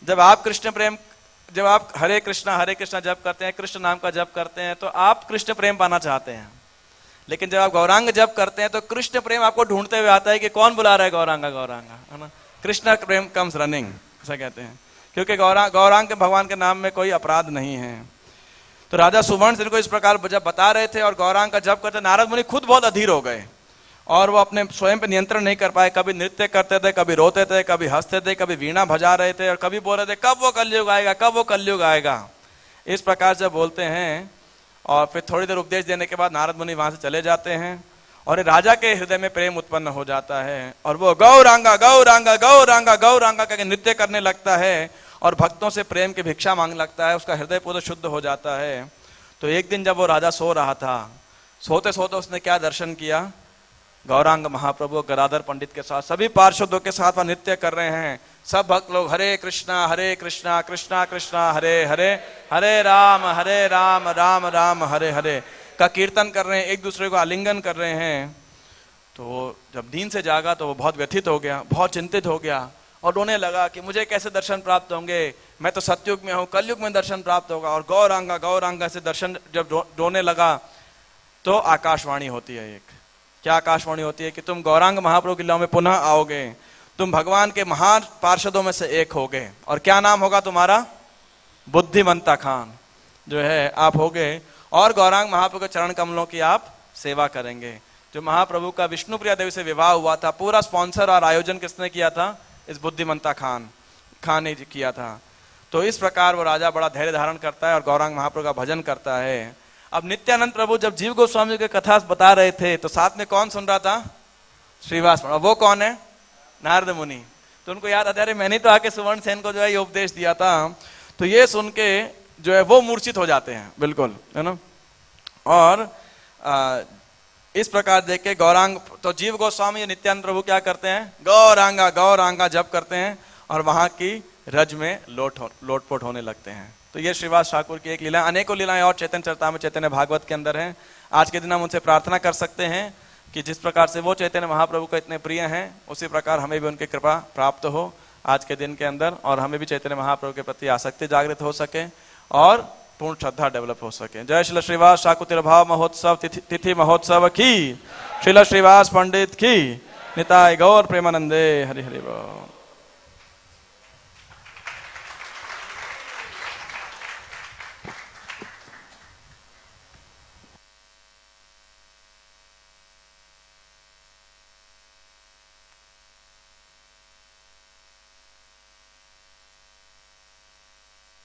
जब आप कृष्ण प्रेम, जब आप हरे कृष्णा जप करते हैं, कृष्ण नाम का जप करते हैं तो आप कृष्ण प्रेम पाना चाहते हैं, लेकिन जब आप गौरांग जप करते हैं तो कृष्ण प्रेम आपको ढूंढते हुए आता है कि कौन बुला रहा है गौरांगा गौरांगा, है ना, कृष्ण प्रेम कम्स रनिंग, ऐसा कहते हैं, क्योंकि गौरांग के भगवान के नाम में कोई अपराध नहीं है। तो राजा सुवर्ण सेन को इस प्रकार जब बता रहे थे और गौरांग का जप करते, नारद मुनि खुद बहुत अधीर हो गए और वो अपने स्वयं पे नियंत्रण नहीं कर पाए। कभी नृत्य करते थे, कभी रोते थे, कभी हंसते थे, कभी वीणा बजा रहे थे और कभी बोल रहे थे कब वो कलयुग आएगा, कब वो कलयुग आएगा। इस प्रकार से बोलते हैं और फिर थोड़ी देर उपदेश देने के बाद नारद मुनि वहां से चले जाते हैं और राजा के हृदय में प्रेम उत्पन्न हो जाता है और वो गौरांगा गौरांगा गौरांगा गौरांगा करके नृत्य करने लगता है और भक्तों से प्रेम की भिक्षा मांगने लगता है, उसका हृदय पूरा शुद्ध हो जाता है। तो एक दिन जब वो राजा सो रहा था, सोते सोते उसने क्या दर्शन किया, गौरांग महाप्रभु गदाधर पंडित के साथ सभी पार्षदों के साथ वह नृत्य कर रहे हैं। सब भक्त लोग हरे कृष्णा कृष्णा कृष्णा हरे हरे, हरे राम राम राम हरे हरे का कीर्तन कर रहे हैं, एक दूसरे को आलिंगन कर रहे हैं। तो जब नींद से जागा तो वो बहुत व्यथित हो गया, बहुत चिंतित हो गया और रोने लगा कि मुझे कैसे दर्शन प्राप्त होंगे, मैं तो सतयुग में हूँ, कलयुग में दर्शन प्राप्त होगा। और गौरांगा गौरांगा से दर्शन जब रोने लगा तो आकाशवाणी होती है एक, क्या आकाशवाणी होती है कि तुम गौरांग महाप्रभु की लीला में पुनः आओगे, तुम भगवान के महान पार्षदों में से एक होगे और क्या नाम होगा तुम्हारा, बुद्धिमंता खान जो है आप होगे और गौरांग महाप्रभु के चरण कमलों की आप सेवा करेंगे। जो महाप्रभु का विष्णुप्रिया देवी से विवाह हुआ था, पूरा स्पॉन्सर और आयोजन किसने किया था, इस बुद्धिमंता खान ने किया था। तो इस प्रकार वो राजा बड़ा धैर्य धारण करता है और गौरांग महाप्रभु का भजन करता है। अब नित्यानंद प्रभु जब जीव गोस्वामी की कथा बता रहे थे तो साथ में कौन सुन रहा था, श्रीवास, वो कौन है, नारद मुनि। तो उनको याद आता है मैंने तो आके सुवर्ण सेन को जो है ये उपदेश दिया था। तो ये सुन के जो है वो मूर्छित हो जाते हैं बिल्कुल, है ना। और इस प्रकार देख के गौरांग, तो जीव गोस्वामी नित्यानंद प्रभु क्या करते हैं, गौरांगा गौरांगा जप करते हैं और वहां की रज में लोटपोट होने लगते हैं। तो ये श्रीवास ठाकुर की एक लीला, अनेकों लीलाएं और चैतन्य चरितामृत चैतन्य भागवत के अंदर हैं। आज के दिन हम उनसे प्रार्थना कर सकते हैं कि जिस प्रकार से वो चैतन्य महाप्रभु को इतने प्रिय हैं उसी प्रकार हमें भी उनकी कृपा प्राप्त हो आज के दिन के अंदर और हमें भी चैतन्य महाप्रभु के प्रति आसक्ति जागृत हो सके और पूर्ण श्रद्धा डेवलप हो सके। जय श्री श्रीवास ठाकुर तिरुभाव महोत्सव तिथि महोत्सव की, श्रील श्रीवास पंडित की, निताय गौर प्रेमानंदे, हरि हरि बोल।